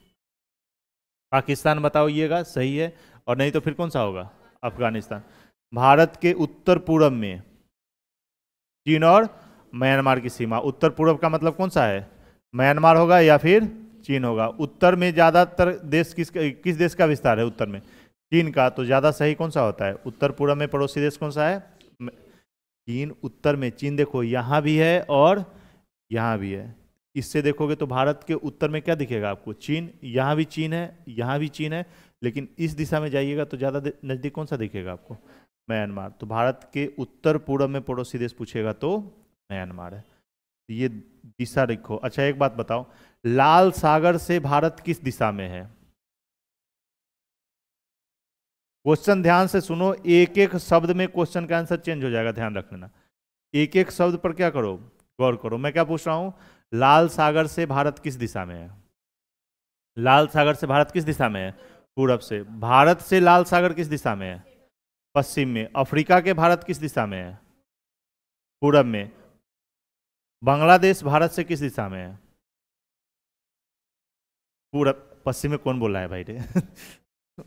पाकिस्तान बताओइएगा, सही है। और नहीं तो फिर कौन सा होगा? अफगानिस्तान। भारत के उत्तर पूर्व में चीन और म्यांमार की सीमा। उत्तर पूर्व का मतलब कौन सा है? म्यांमार होगा या फिर चीन होगा। उत्तर में ज्यादातर देश किस देश का विस्तार है? उत्तर में चीन का। तो ज्यादा सही कौन सा होता है? उत्तर पूर्व में पड़ोसी देश कौन सा है? चीन। उत्तर में चीन देखो यहाँ भी है और यहाँ भी है। इससे देखोगे तो भारत के उत्तर में क्या दिखेगा आपको? चीन। यहाँ भी चीन है, यहाँ भी चीन है, लेकिन इस दिशा में जाइएगा तो ज़्यादा नज़दीक कौन सा दिखेगा आपको? म्यांमार। तो भारत के उत्तर पूर्व में पड़ोसी देश पूछेगा तो म्यांमार है। ये दिशा देखो। अच्छा एक बात बताओ, लाल सागर से भारत किस दिशा में है? क्वेश्चन ध्यान से सुनो, एक एक शब्द में क्वेश्चन का आंसर चेंज हो जाएगा, ध्यान रख लेना। एक एक शब्द पर क्या करो, गौर करो। मैं क्या पूछ रहा हूं? लाल सागर से भारत किस दिशा में है? लाल सागर से भारत किस दिशा में है? पूरब से। भारत से लाल सागर किस दिशा में है? पश्चिम में। अफ्रीका के भारत किस दिशा में है? पूरब में। बांग्लादेश भारत से किस दिशा में है? पूरब। पश्चिम में कौन बोल रहा है भाई रे?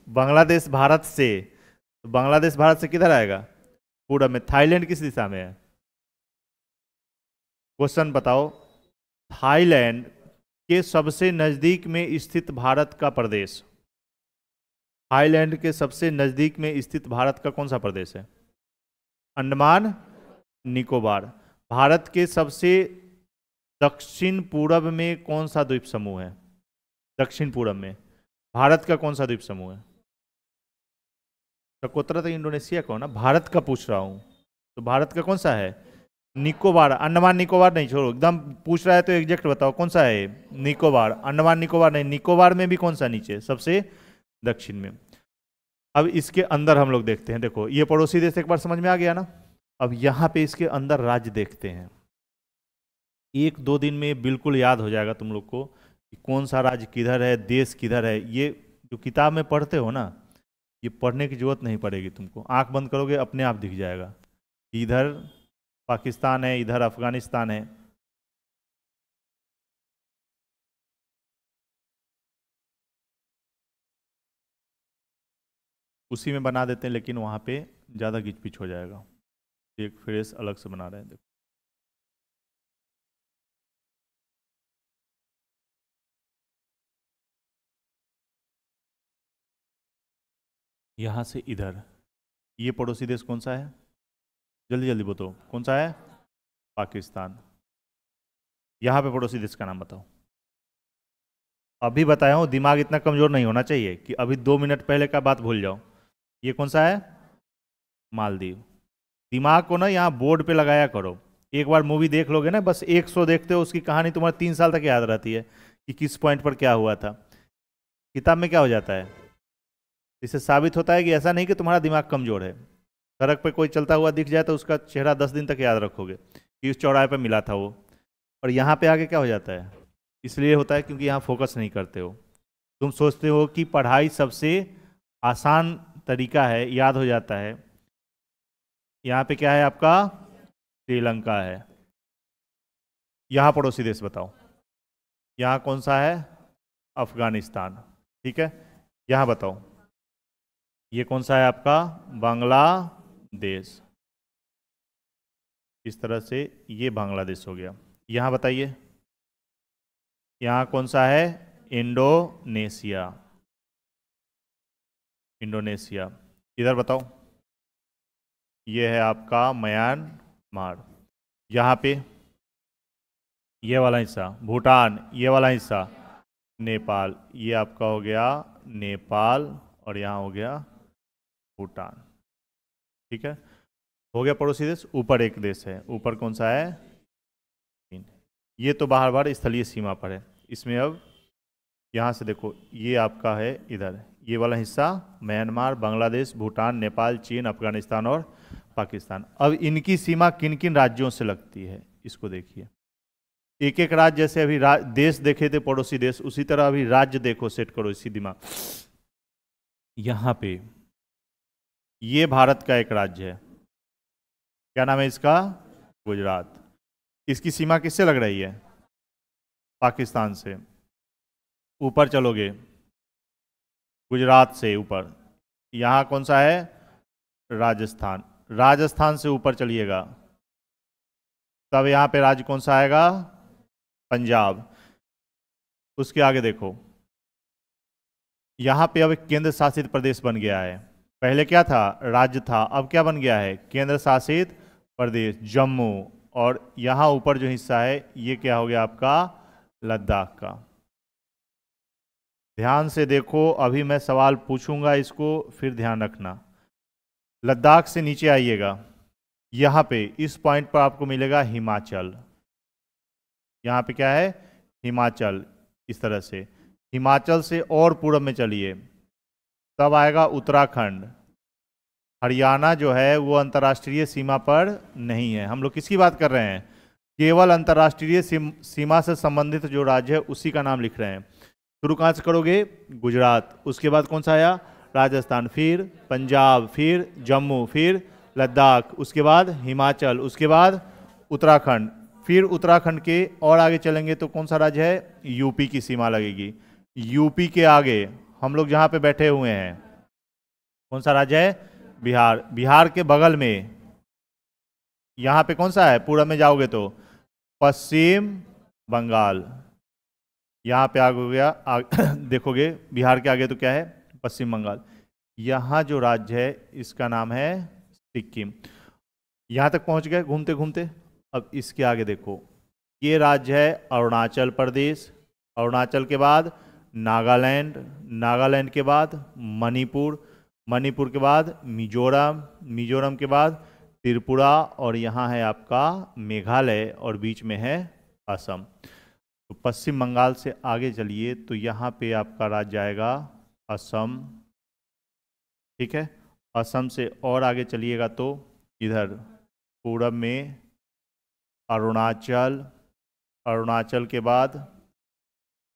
बांग्लादेश भारत से, तो बांग्लादेश भारत से किधर आएगा? पूरब में। थाईलैंड किस दिशा में है? क्वेश्चन बताओ, थाईलैंड के सबसे नजदीक में स्थित भारत का प्रदेश, थाईलैंड के सबसे नजदीक में स्थित भारत का कौन सा प्रदेश है? अंडमान निकोबार। भारत के सबसे दक्षिण पूर्व में कौन सा द्वीप समूह है? दक्षिण पूर्व में भारत का कौन सा द्वीप समूह है? चकोतरा तो इंडोनेशिया का हो ना, भारत का पूछ रहा हूं। तो भारत का कौन सा है? निकोबार। अंडमान निकोबार नहीं, छोड़ो, एकदम पूछ रहा है तो एग्जैक्ट बताओ कौन सा है? निकोबार। अंडमान निकोबार नहीं, निकोबार में भी कौन सा नीचे? सबसे दक्षिण में। अब इसके अंदर हम लोग देखते हैं। देखो ये पड़ोसी देश एक बार समझ में आ गया ना। अब यहाँ पे इसके अंदर राज्य देखते हैं। एक दो दिन में बिल्कुल याद हो जाएगा तुम लोग को कि कौन सा राज्य किधर है, देश किधर है। ये जो किताब में पढ़ते हो ना, ये पढ़ने की जरूरत नहीं पड़ेगी तुमको। आंख बंद करोगे अपने आप दिख जाएगा। इधर पाकिस्तान है, इधर अफगानिस्तान है। उसी में बना देते हैं, लेकिन वहाँ पे ज़्यादा घिच-पिच हो जाएगा। एक फ्रेश अलग से बना रहे हैं। देखो यहाँ से इधर, ये पड़ोसी देश कौन सा है? जल्दी जल्दी बताओ कौन सा है? पाकिस्तान। यहाँ पे पड़ोसी देश का नाम बताओ। अभी बताया हूँ, दिमाग इतना कमजोर नहीं होना चाहिए कि अभी 2 मिनट पहले का बात भूल जाओ। ये कौन सा है? मालदीव। दिमाग को ना यहाँ बोर्ड पे लगाया करो। एक बार मूवी देख लोगे ना, बस 100 देखते हो, उसकी कहानी तुम्हारे 3 साल तक याद रहती है कि किस पॉइंट पर क्या हुआ था। किताब में क्या हो जाता है? इससे साबित होता है कि ऐसा नहीं कि तुम्हारा दिमाग कमजोर है। सड़क पे कोई चलता हुआ दिख जाए तो उसका चेहरा 10 दिन तक याद रखोगे कि उस चौराहे पे मिला था वो। और यहाँ पे आगे क्या हो जाता है? इसलिए होता है क्योंकि यहाँ फोकस नहीं करते हो। तुम सोचते हो कि पढ़ाई सबसे आसान तरीका है, याद हो जाता है। यहाँ पे क्या है आपका? श्रीलंका है। यहाँ पड़ोसी देश बताओ। यहाँ कौन सा है? अफगानिस्तान। ठीक है, यहाँ बताओ ये कौन सा है आपका? बांग्लादेश। इस तरह से ये बांग्लादेश हो गया। यहाँ बताइए यहाँ कौन सा है? इंडोनेशिया। इंडोनेशिया। इधर बताओ ये है आपका म्यांमार। यहाँ पे ये वाला हिस्सा भूटान, ये वाला हिस्सा नेपाल, ये आपका हो गया नेपाल और यहाँ हो गया भूटान। ठीक है, हो गया पड़ोसी देश। ऊपर एक देश है, ऊपर कौन सा है? चीन। ये तो बाहर बाहर स्थलीय सीमा पर है। इसमें अब यहाँ से देखो, ये आपका है इधर, ये वाला हिस्सा म्यांमार, बांग्लादेश, भूटान, नेपाल, चीन, अफगानिस्तान और पाकिस्तान। अब इनकी सीमा किन किन राज्यों से लगती है इसको देखिए। एक एक राज्य, जैसे अभी देश देखे थे पड़ोसी देश, उसी तरह अभी राज्य देखो, सेट करो इसी दिमाग। यहाँ पे ये भारत का एक राज्य है, क्या नाम है इसका? गुजरात। इसकी सीमा किससे लग रही है? पाकिस्तान से। ऊपर चलोगे गुजरात से ऊपर, यहाँ कौन सा है? राजस्थान। राजस्थान से ऊपर चलिएगा, तब यहाँ पे राज्य कौन सा आएगा? पंजाब। उसके आगे देखो, यहाँ पे अब एक केंद्र शासित प्रदेश बन गया है। पहले क्या था? राज्य था। अब क्या बन गया है? केंद्र शासित प्रदेश, जम्मू। और यहाँ ऊपर जो हिस्सा है ये क्या हो गया आपका? लद्दाख का। ध्यान से देखो, अभी मैं सवाल पूछूंगा इसको, फिर ध्यान रखना। लद्दाख से नीचे आइएगा, यहाँ पे इस पॉइंट पर आपको मिलेगा हिमाचल। यहाँ पे क्या है? हिमाचल। इस तरह से हिमाचल से और पूर्व में चलिए, तब आएगा उत्तराखंड। हरियाणा जो है वो अंतर्राष्ट्रीय सीमा पर नहीं है। हम लोग किसकी बात कर रहे हैं? केवल अंतर्राष्ट्रीय सीमा से संबंधित जो राज्य है उसी का नाम लिख रहे हैं। शुरू कहाँ से करोगे? गुजरात। उसके बाद कौन सा आया? राजस्थान, फिर पंजाब, फिर जम्मू, फिर लद्दाख, उसके बाद हिमाचल, उसके बाद उत्तराखंड। फिर उत्तराखंड के और आगे चलेंगे तो कौन सा राज्य है? यूपी की सीमा लगेगी। यूपी के आगे हम लोग जहाँ पे बैठे हुए हैं, कौन सा राज्य है? बिहार। बिहार के बगल में यहाँ पे कौन सा है? पूर्व में जाओगे तो पश्चिम बंगाल। यहाँ पे आगे हो गया देखोगे बिहार के आगे तो क्या है? पश्चिम बंगाल। यहाँ जो राज्य है इसका नाम है सिक्किम। यहाँ तक पहुँच गए घूमते घूमते। अब इसके आगे देखो, ये राज्य है अरुणाचल प्रदेश। अरुणाचल के बाद नागालैंड, नागालैंड के बाद मणिपुर, मणिपुर के बाद मिजोरम, मिजोरम के बाद त्रिपुरा, और यहाँ है आपका मेघालय, और बीच में है असम। तो पश्चिम बंगाल से आगे चलिए तो यहाँ पे आपका राज्य आएगा असम। ठीक है, असम से और आगे चलिएगा तो इधर पूरब में अरुणाचल, अरुणाचल के बाद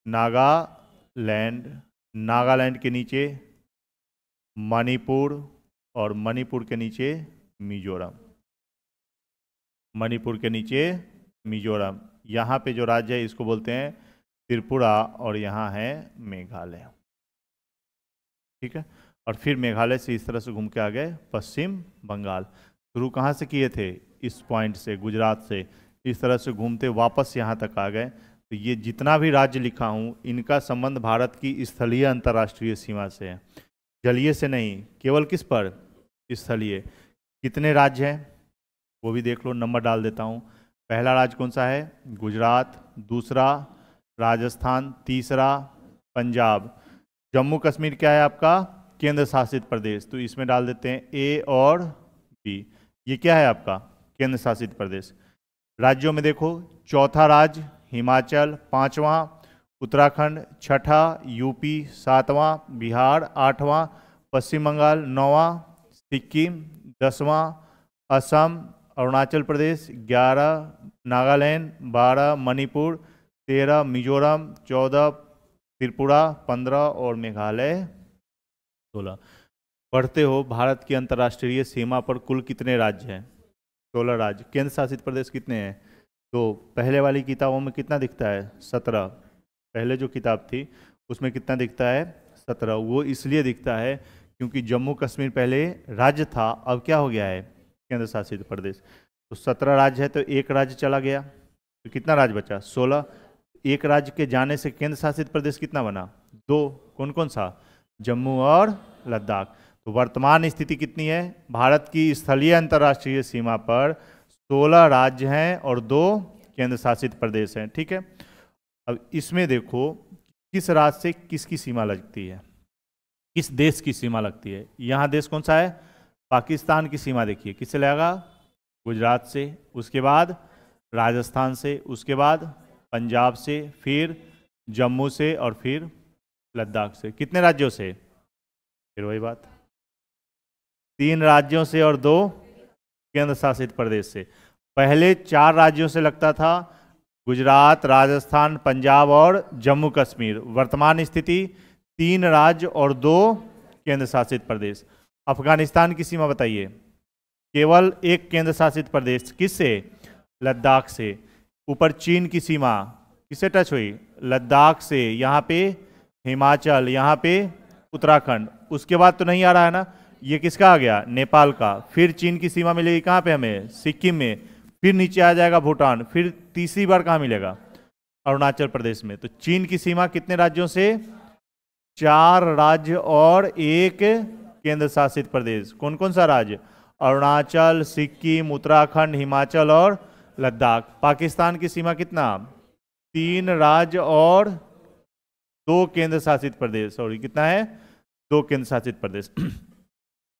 नागालैंड, नागालैंड के नीचे मणिपुर, और मणिपुर के नीचे मिजोरम, मणिपुर के नीचे मिजोरम। यहाँ पे जो राज्य है इसको बोलते हैं त्रिपुरा, और यहाँ है मेघालय। ठीक है, और फिर मेघालय से इस तरह से घूम के आ गए पश्चिम बंगाल। शुरू कहाँ से किए थे? इस पॉइंट से, गुजरात से, इस तरह से घूमते वापस यहाँ तक आ गए। तो ये जितना भी राज्य लिखा हूँ इनका संबंध भारत की स्थलीय अंतर्राष्ट्रीय सीमा से है, जलीय से नहीं। केवल किस पर? स्थलीय। कितने राज्य हैं वो भी देख लो, नंबर डाल देता हूँ। पहला राज्य कौन सा है? गुजरात। दूसरा राजस्थान। तीसरा पंजाब। जम्मू कश्मीर क्या है आपका? केंद्र शासित प्रदेश, तो इसमें डाल देते हैं ए और बी। ये क्या है आपका? केंद्र शासित प्रदेश। राज्यों में देखो, चौथा राज्य हिमाचल, पांचवा उत्तराखंड, छठा यूपी, सातवां बिहार, आठवां पश्चिम बंगाल, नौवां सिक्किम, 10वां असम, अरुणाचल प्रदेश, 11 नागालैंड, 12 मणिपुर, 13 मिजोरम, 14 त्रिपुरा, 15 और मेघालय 16। पढ़ते हो भारत की अंतर्राष्ट्रीय सीमा पर कुल कितने राज्य हैं? 16 राज्य। केंद्र शासित प्रदेश कितने हैं? तो पहले वाली किताबों में कितना दिखता है? 17। पहले जो किताब थी उसमें कितना दिखता है? 17। वो इसलिए दिखता है क्योंकि जम्मू कश्मीर पहले राज्य था, अब क्या हो गया है? केंद्र शासित प्रदेश। तो 17 राज्य है तो एक राज्य चला गया, तो कितना राज्य बचा? 16। एक राज्य के जाने से केंद्र शासित प्रदेश कितना बना? 2। कौन कौन सा? जम्मू और लद्दाख। तो वर्तमान स्थिति कितनी है? भारत की स्थलीय अंतर्राष्ट्रीय सीमा पर 16 राज्य हैं और 2 केंद्र शासित प्रदेश हैं। ठीक है, अब इसमें देखो किस राज्य से किसकी सीमा लगती है, किस देश की सीमा लगती है। यहाँ देश कौन सा है, पाकिस्तान की सीमा देखिए किससे लगेगा, गुजरात से, उसके बाद राजस्थान से, उसके बाद पंजाब से, फिर जम्मू से और फिर लद्दाख से। कितने राज्यों से, फिर वही बात, 3 राज्यों से और 2 केंद्र शासित प्रदेश से। पहले 4 राज्यों से लगता था, गुजरात, राजस्थान, पंजाब और जम्मू कश्मीर। वर्तमान स्थिति 3 राज्य और 2 केंद्र शासित प्रदेश। अफगानिस्तान की सीमा बताइए, केवल 1 केंद्र शासित प्रदेश, किससे, लद्दाख से। ऊपर चीन की सीमा किससे टच हुई, लद्दाख से, यहाँ पे हिमाचल, यहाँ पे उत्तराखंड। उसके बाद तो नहीं आ रहा है ना, ये किसका आ गया, नेपाल का। फिर चीन की सीमा मिलेगी कहाँ पे हमें, सिक्किम में। फिर नीचे आ जाएगा भूटान। फिर तीसरी बार कहाँ मिलेगा, अरुणाचल प्रदेश में। तो चीन की सीमा कितने राज्यों से, 4 राज्य और 1 केंद्र शासित प्रदेश। कौन कौन सा राज्य, अरुणाचल, सिक्किम, उत्तराखंड, हिमाचल और लद्दाख। पाकिस्तान की सीमा कितना, 3 राज्य और 2 केंद्र शासित प्रदेश। सॉरी कितना है, 2 केंद्र शासित प्रदेश।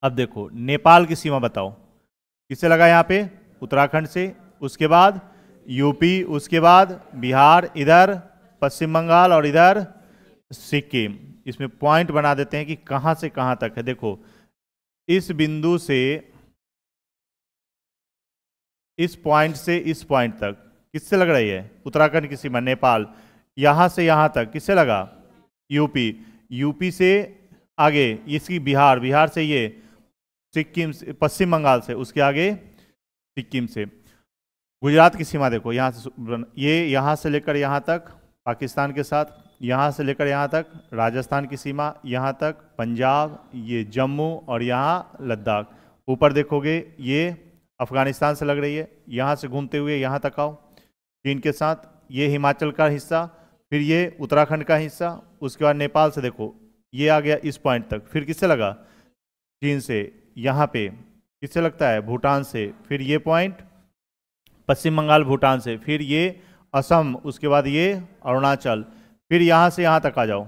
अब देखो नेपाल की सीमा बताओ, किससे लगा यहाँ पे, उत्तराखंड से, उसके बाद यूपी, उसके बाद बिहार, इधर पश्चिम बंगाल और इधर सिक्किम। इसमें पॉइंट बना देते हैं कि कहां से कहां तक है। देखो इस बिंदु से इस पॉइंट से इस पॉइंट तक किससे लग रही है, उत्तराखंड की सीमा। नेपाल यहां से यहां तक किससे लगा, यूपी। यूपी से आगे इसकी बिहार, बिहार से ये सिक्किम से, पश्चिम बंगाल से, उसके आगे सिक्किम से। गुजरात की सीमा देखो, यहाँ से ये यहाँ से लेकर यहाँ तक पाकिस्तान के साथ, यहाँ से लेकर यहाँ तक राजस्थान की सीमा, यहाँ तक पंजाब, ये जम्मू और यहाँ लद्दाख। ऊपर देखोगे ये अफगानिस्तान से लग रही है, यहाँ से घूमते हुए यहाँ तक आओ चीन के साथ, ये हिमाचल का हिस्सा, फिर ये उत्तराखंड का हिस्सा। उसके बाद नेपाल से देखो ये आ गया इस पॉइंट तक। फिर किससे लगा, चीन से। यहाँ पे किससे लगता है, भूटान से। फिर ये पॉइंट पश्चिम बंगाल भूटान से, फिर ये असम, उसके बाद ये अरुणाचल। फिर यहाँ से यहाँ तक आ जाओ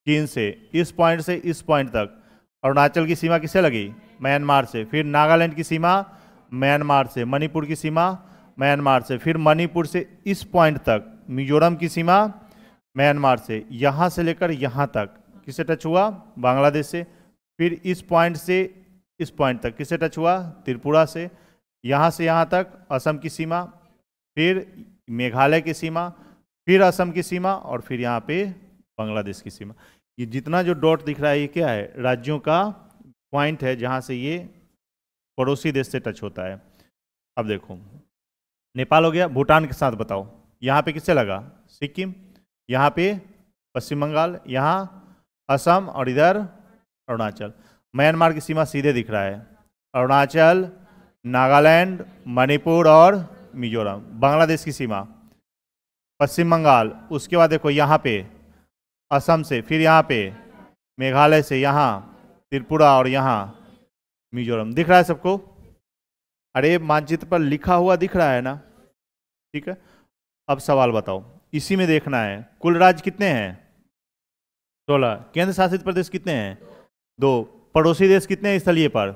चीन से, इस पॉइंट से इस पॉइंट तक। अरुणाचल की सीमा किससे लगी, म्यांमार से। फिर नागालैंड की सीमा म्यांमार से, मणिपुर की सीमा म्यांमार से। फिर मणिपुर से इस पॉइंट तक, मिजोरम की सीमा म्यांमार से। यहाँ से लेकर यहाँ तक किससे टच हुआ, बांग्लादेश से। फिर इस पॉइंट से इस पॉइंट तक किससे टच हुआ, त्रिपुरा से। यहाँ से यहाँ तक असम की सीमा, फिर मेघालय की सीमा, फिर असम की सीमा और फिर यहाँ पे बांग्लादेश की सीमा। ये जितना जो डॉट दिख रहा है ये क्या है, राज्यों का पॉइंट है जहाँ से ये पड़ोसी देश से टच होता है। अब देखो नेपाल हो गया, भूटान के साथ बताओ यहाँ पे किससे लगा, सिक्किम, यहाँ पे पश्चिम बंगाल, यहाँ असम और इधर अरुणाचल। म्यांमार की सीमा सीधे दिख रहा है, अरुणाचल, नागालैंड, मणिपुर और मिजोरम। बांग्लादेश की सीमा पश्चिम बंगाल, उसके बाद देखो यहाँ पे असम से, फिर यहाँ पे मेघालय से, यहाँ त्रिपुरा और यहाँ मिजोरम। दिख रहा है सबको, अरे मानचित्र पर लिखा हुआ दिख रहा है ना, ठीक है। अब सवाल बताओ, इसी में देखना है कुल राज्य कितने हैं, 16। केंद्र शासित प्रदेश कितने हैं, 2। पड़ोसी देश कितने हैं स्थलीय पर,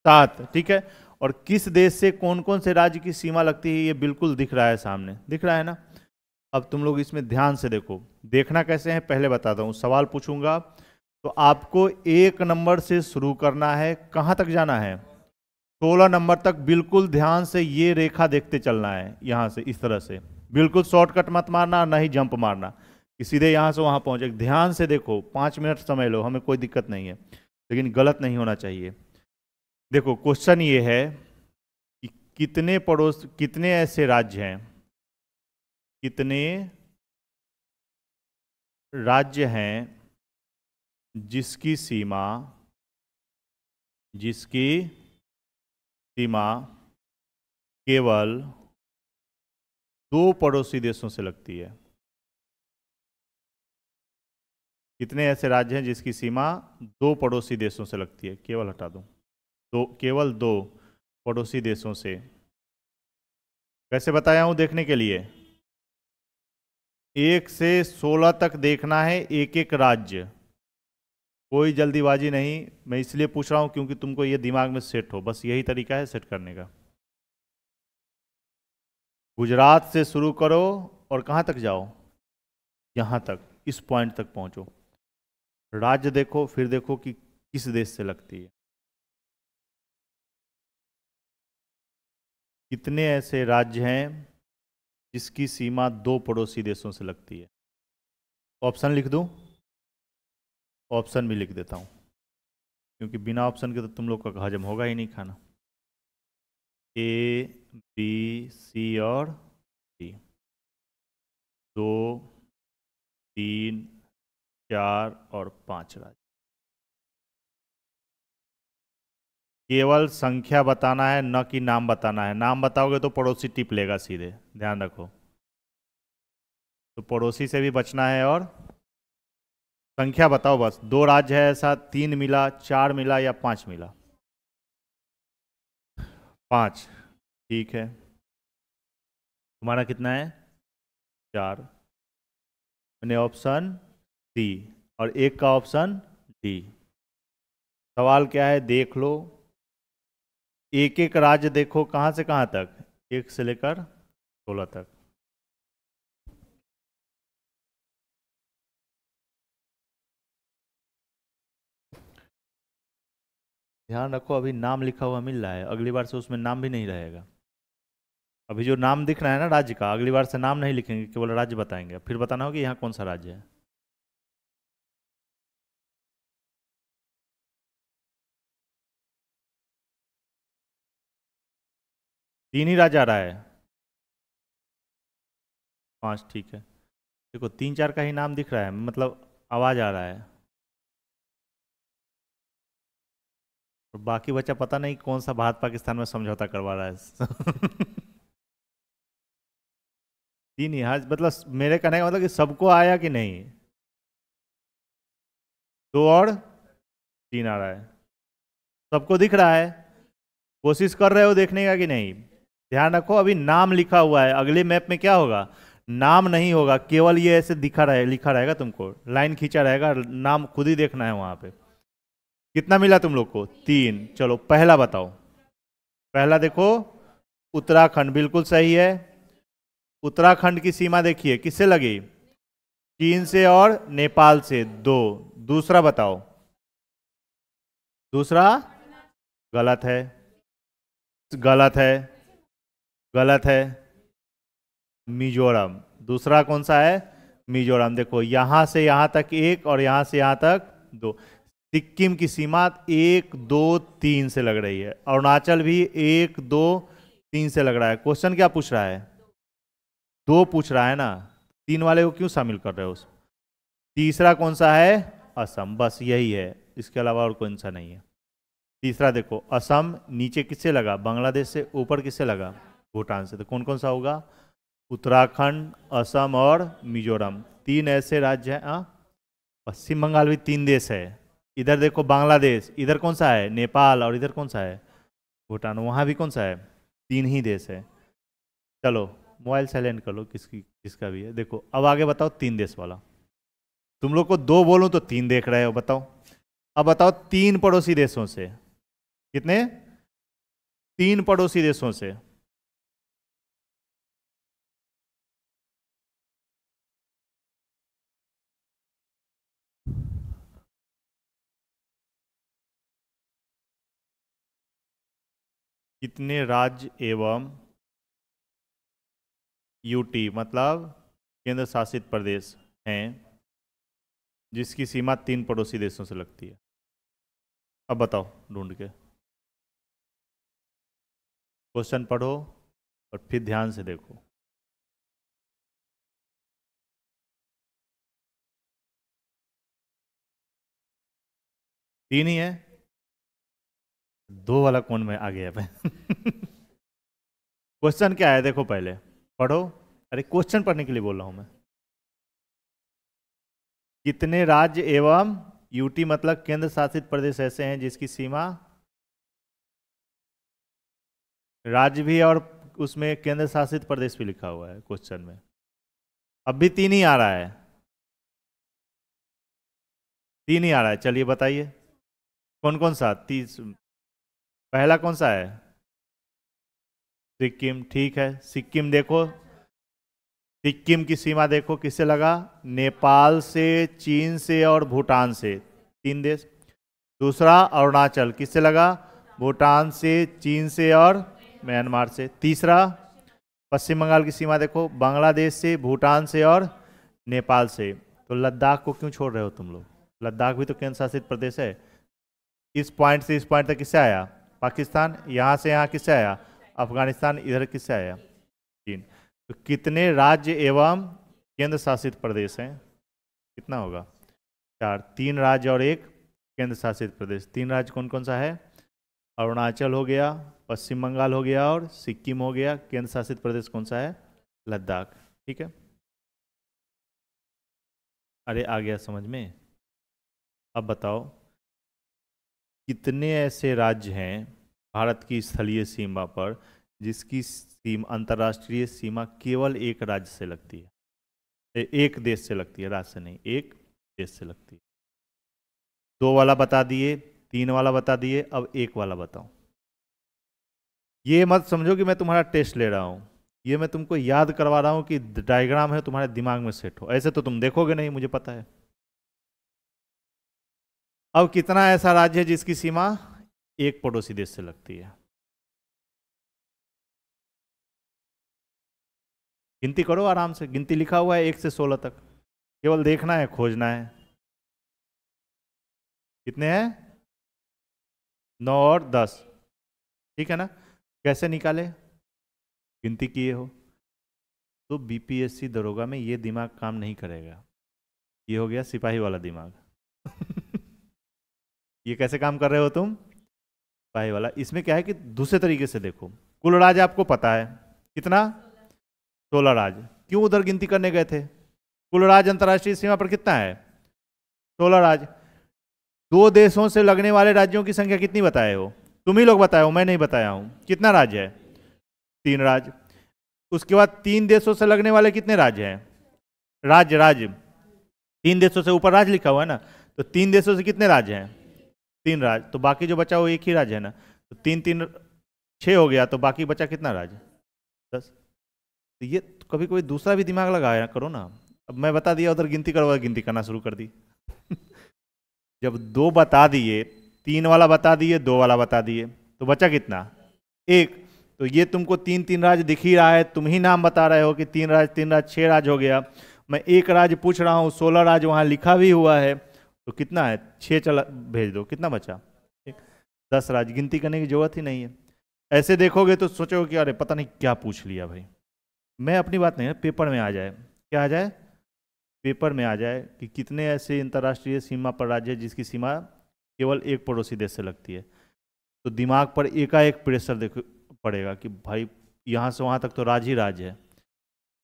7, ठीक है। और किस देश से कौन कौन से राज्य की सीमा लगती है ये बिल्कुल दिख रहा है, सामने दिख रहा है ना। अब तुम लोग इसमें ध्यान से देखो, देखना कैसे है पहले बताता हूँ। सवाल पूछूंगा तो आपको 1 नंबर से शुरू करना है, कहाँ तक जाना है, 16 नंबर तक। बिल्कुल ध्यान से ये रेखा देखते चलना है, यहाँ से इस तरह से, बिल्कुल शॉर्टकट मत मारना, ना ही जंप मारना कि सीधे यहाँ से वहाँ पहुँचे। ध्यान से देखो, 5 मिनट समय लो, हमें कोई दिक्कत नहीं है, लेकिन गलत नहीं होना चाहिए। देखो क्वेश्चन ये है कि कितने ऐसे राज्य हैं, कितने राज्य हैं जिसकी सीमा केवल 2 पड़ोसी देशों से लगती है। कितने ऐसे राज्य हैं जिसकी सीमा 2 पड़ोसी देशों से लगती है, केवल हटा दो, केवल 2 पड़ोसी देशों से कैसे बताया हूं देखने के लिए? 1 से 16 तक देखना है एक एक राज्य, कोई जल्दीबाजी नहीं। मैं इसलिए पूछ रहा हूं क्योंकि तुमको ये दिमाग में सेट हो, बस यही तरीका है सेट करने का। गुजरात से शुरू करो और कहां तक जाओ, यहां तक, इस पॉइंट तक पहुंचो। राज्य देखो, फिर देखो कि किस देश से लगती है। कितने ऐसे राज्य हैं जिसकी सीमा 2 पड़ोसी देशों से लगती है? ऑप्शन लिख दूं? ऑप्शन भी लिख देता हूं, क्योंकि बिना ऑप्शन के तो तुम लोग का हजम होगा ही नहीं खाना। ए, बी, सी और डी। 2, 3, 4 और 5 राज्य। केवल संख्या बताना है, न कि नाम बताना है। नाम बताओगे तो पड़ोसी टिप लेगा सीधे, ध्यान रखो। तो पड़ोसी से भी बचना है और संख्या बताओ बस। 2 राज्य है ऐसा, 3 मिला, 4 मिला या 5 मिला? 5, ठीक है। तुम्हारा कितना है? 4। मैंने ऑप्शन डी और एक का ऑप्शन डी। सवाल क्या है देख लो। एक एक राज्य देखो कहां से कहां तक, 1 से लेकर 16 तक। ध्यान रखो, अभी नाम लिखा हुआ मिल रहा है, अगली बार से उसमें नाम भी नहीं रहेगा। अभी जो नाम दिख रहा है ना राज्य का, अगली बार से नाम नहीं लिखेंगे, केवल राज्य बताएंगे, फिर बताना हो कि यहाँ कौन सा राज्य है। तीन ही राज्य आ रहा है? 5, ठीक है। देखो 3 4 का ही नाम दिख रहा है, मतलब आवाज आ रहा है, और बाकी बच्चा पता नहीं कौन सा भारत पाकिस्तान में समझौता करवा रहा है। तीन ही, हाँ, मतलब मेरे कहने का मतलब कि सबको आया कि नहीं? 2 और 3 आ रहा है, सबको दिख रहा है? कोशिश कर रहे हो देखने का कि नहीं? ध्यान रखो, अभी नाम लिखा हुआ है, अगले मैप में क्या होगा, नाम नहीं होगा, केवल ये ऐसे दिखा रहे लिखा रहेगा, तुमको लाइन खींचा रहेगा, नाम खुद ही देखना है वहां पे। कितना मिला तुम लोग को? 3। चलो पहला बताओ। पहला देखो, उत्तराखंड, बिल्कुल सही है। उत्तराखंड की सीमा देखिए किससे लगी? चीन से और नेपाल से। 2। दूसरा बताओ। दूसरा गलत है, गलत है, गलत है। मिजोरम। दूसरा कौन सा है? मिजोरम। देखो यहां से यहां तक 1 और यहां से यहां तक 2। सिक्किम की सीमा 1 2 3 से लग रही है। अरुणाचल भी 1 2 3 से लग रहा है। क्वेश्चन क्या पूछ रहा है? 2 पूछ रहा है ना, 3 वाले को क्यों शामिल कर रहे हो? तीसरा कौन सा है? असम। बस यही है, इसके अलावा और कौन सा नहीं है। तीसरा देखो, असम नीचे किससे लगा? बांग्लादेश से। ऊपर किससे लगा? भूटान से। तो कौन कौन सा होगा? उत्तराखंड, असम और मिजोरम। 3 ऐसे राज्य हैं। पश्चिम बंगाल भी 3 देश है। इधर देखो बांग्लादेश, इधर कौन सा है? नेपाल, और इधर कौन सा है? भूटान। वहाँ भी कौन सा है? 3 ही देश है। चलो मोबाइल साइलेंट कर लो, किसका भी है। देखो अब आगे बताओ 3 देश वाला। तुम लोग को 2 बोलूं तो 3 देख रहे हो, बताओ। अब बताओ 3 पड़ोसी देशों से। कितने? 3 पड़ोसी देशों से। कितने राज्य एवं यूटी मतलब केंद्र शासित प्रदेश हैं जिसकी सीमा 3 पड़ोसी देशों से लगती है? अब बताओ ढूंढ के। क्वेश्चन पढ़ो और फिर ध्यान से देखो। तीन ही है, 2 वाला कौन में आ गया मैं? क्वेश्चन क्या है देखो पहले, पढ़ो। अरे क्वेश्चन पढ़ने के लिए बोल रहा हूं मैं। कितने राज्य एवं यूटी मतलब केंद्र शासित प्रदेश ऐसे हैं जिसकी सीमा, राज्य भी और उसमें केंद्र शासित प्रदेश भी लिखा हुआ है क्वेश्चन में। अब भी 3 ही आ रहा है, 3 ही आ रहा है। चलिए बताइए कौन कौन सा 30। पहला कौन सा है? सिक्किम, ठीक है। सिक्किम देखो, सिक्किम की सीमा देखो किससे लगा? नेपाल से, चीन से और भूटान से, 3 देश। दूसरा अरुणाचल किससे लगा? भूटान से, चीन से और म्यांमार से। तीसरा पश्चिम बंगाल की सीमा देखो, बांग्लादेश से, भूटान से और नेपाल से। तो लद्दाख को क्यों छोड़ रहे हो तुम लोग? लद्दाख भी तो केंद्र शासित प्रदेश है। इस पॉइंट से इस पॉइंट तक किससे आया? पाकिस्तान। यहाँ से यहाँ किससे आया? अफगानिस्तान। इधर किससे आया? चीन। तो कितने राज्य एवं केंद्र शासित प्रदेश हैं? कितना होगा? 4। 3 राज्य और 1 केंद्र शासित प्रदेश। 3 राज्य कौन कौन सा है? अरुणाचल हो गया, पश्चिम बंगाल हो गया और सिक्किम हो गया। केंद्र शासित प्रदेश कौन सा है? लद्दाख। ठीक है, अरे आ गया समझ में। अब बताओ कितने ऐसे राज्य हैं भारत की स्थलीय सीमा पर जिसकी सीमा, अंतर्राष्ट्रीय सीमा केवल एक राज्य से लगती है, एक देश से लगती है, राज्य से नहीं, एक देश से लगती है। 2 वाला बता दिए, 3 वाला बता दिए, अब 1 वाला बताओ। ये मत समझो कि मैं तुम्हारा टेस्ट ले रहा हूं, ये मैं तुमको याद करवा रहा हूं कि डायग्राम है तुम्हारे दिमाग में सेट हो। ऐसे तो तुम देखोगे नहीं, मुझे पता है। अब कितना ऐसा राज्य है जिसकी सीमा एक पड़ोसी देश से लगती है? गिनती करो आराम से, गिनती लिखा हुआ है 1 से 16 तक, केवल देखना है, खोजना है। कितने हैं? 9 और 10, ठीक है ना? कैसे निकाले? गिनती किए हो तो बीपीएससी दरोगा में ये दिमाग काम नहीं करेगा। ये हो गया सिपाही वाला दिमाग। ये कैसे काम कर रहे हो तुम? सिपाही वाला। इसमें क्या है कि दूसरे तरीके से देखो। कुल राज्य आपको पता है कितना? 16 राज्य। क्यों उधर गिनती करने गए थे? कुल राज्य अंतर्राष्ट्रीय सीमा पर कितना है? 16 राज्य। 2 देशों से लगने वाले राज्यों की संख्या कितनी बताए हो? तुम ही लोग बताए हो, मैं नहीं बताया हूं। कितना राज्य है? 3 राज्य। उसके बाद 3 देशों से लगने वाले कितने राज्य हैं? राज्य 3 देशों से ऊपर राज्य लिखा हुआ है ना, तो 3 देशों से कितने राज्य हैं? 3 राज्य। तो बाकी जो बचा वो एक ही राज्य है ना, तो 3 3 6 हो गया, तो बाकी बचा कितना राज्य? 10। तो ये तो कभी कभी दूसरा भी दिमाग लगाया करो ना। अब मैं बता दिया, उधर गिनती करो, गिनती करना शुरू कर दी। जब 2 बता दिए, 3 वाला बता दिए, 2 वाला बता दिए, तो बचा कितना? 1। तो ये तुमको 3 3 राज्य दिख ही रहा है, तुम ही नाम बता रहे हो कि 3 राज्य 3 राज्य 6 राज्य हो गया। मैं एक राज्य पूछ रहा हूँ, 16 राज्य वहाँ लिखा भी हुआ है, तो कितना है? 6 चला भेज दो, कितना बचा? 10 राज्य। गिनती करने की जरूरत ही नहीं है। ऐसे देखोगे तो सोचोगे कि अरे पता नहीं क्या पूछ लिया भाई। मैं अपनी बात नहीं है, पेपर में आ जाए। क्या आ जाए? पेपर में आ जाए कि कितने ऐसे अंतर्राष्ट्रीय सीमा पर राज्य है जिसकी सीमा केवल एक पड़ोसी देश से लगती है। तो दिमाग पर एकाएक प्रेशर देखो पड़ेगा कि भाई यहाँ से वहाँ तक तो राज्य ही राज्य है।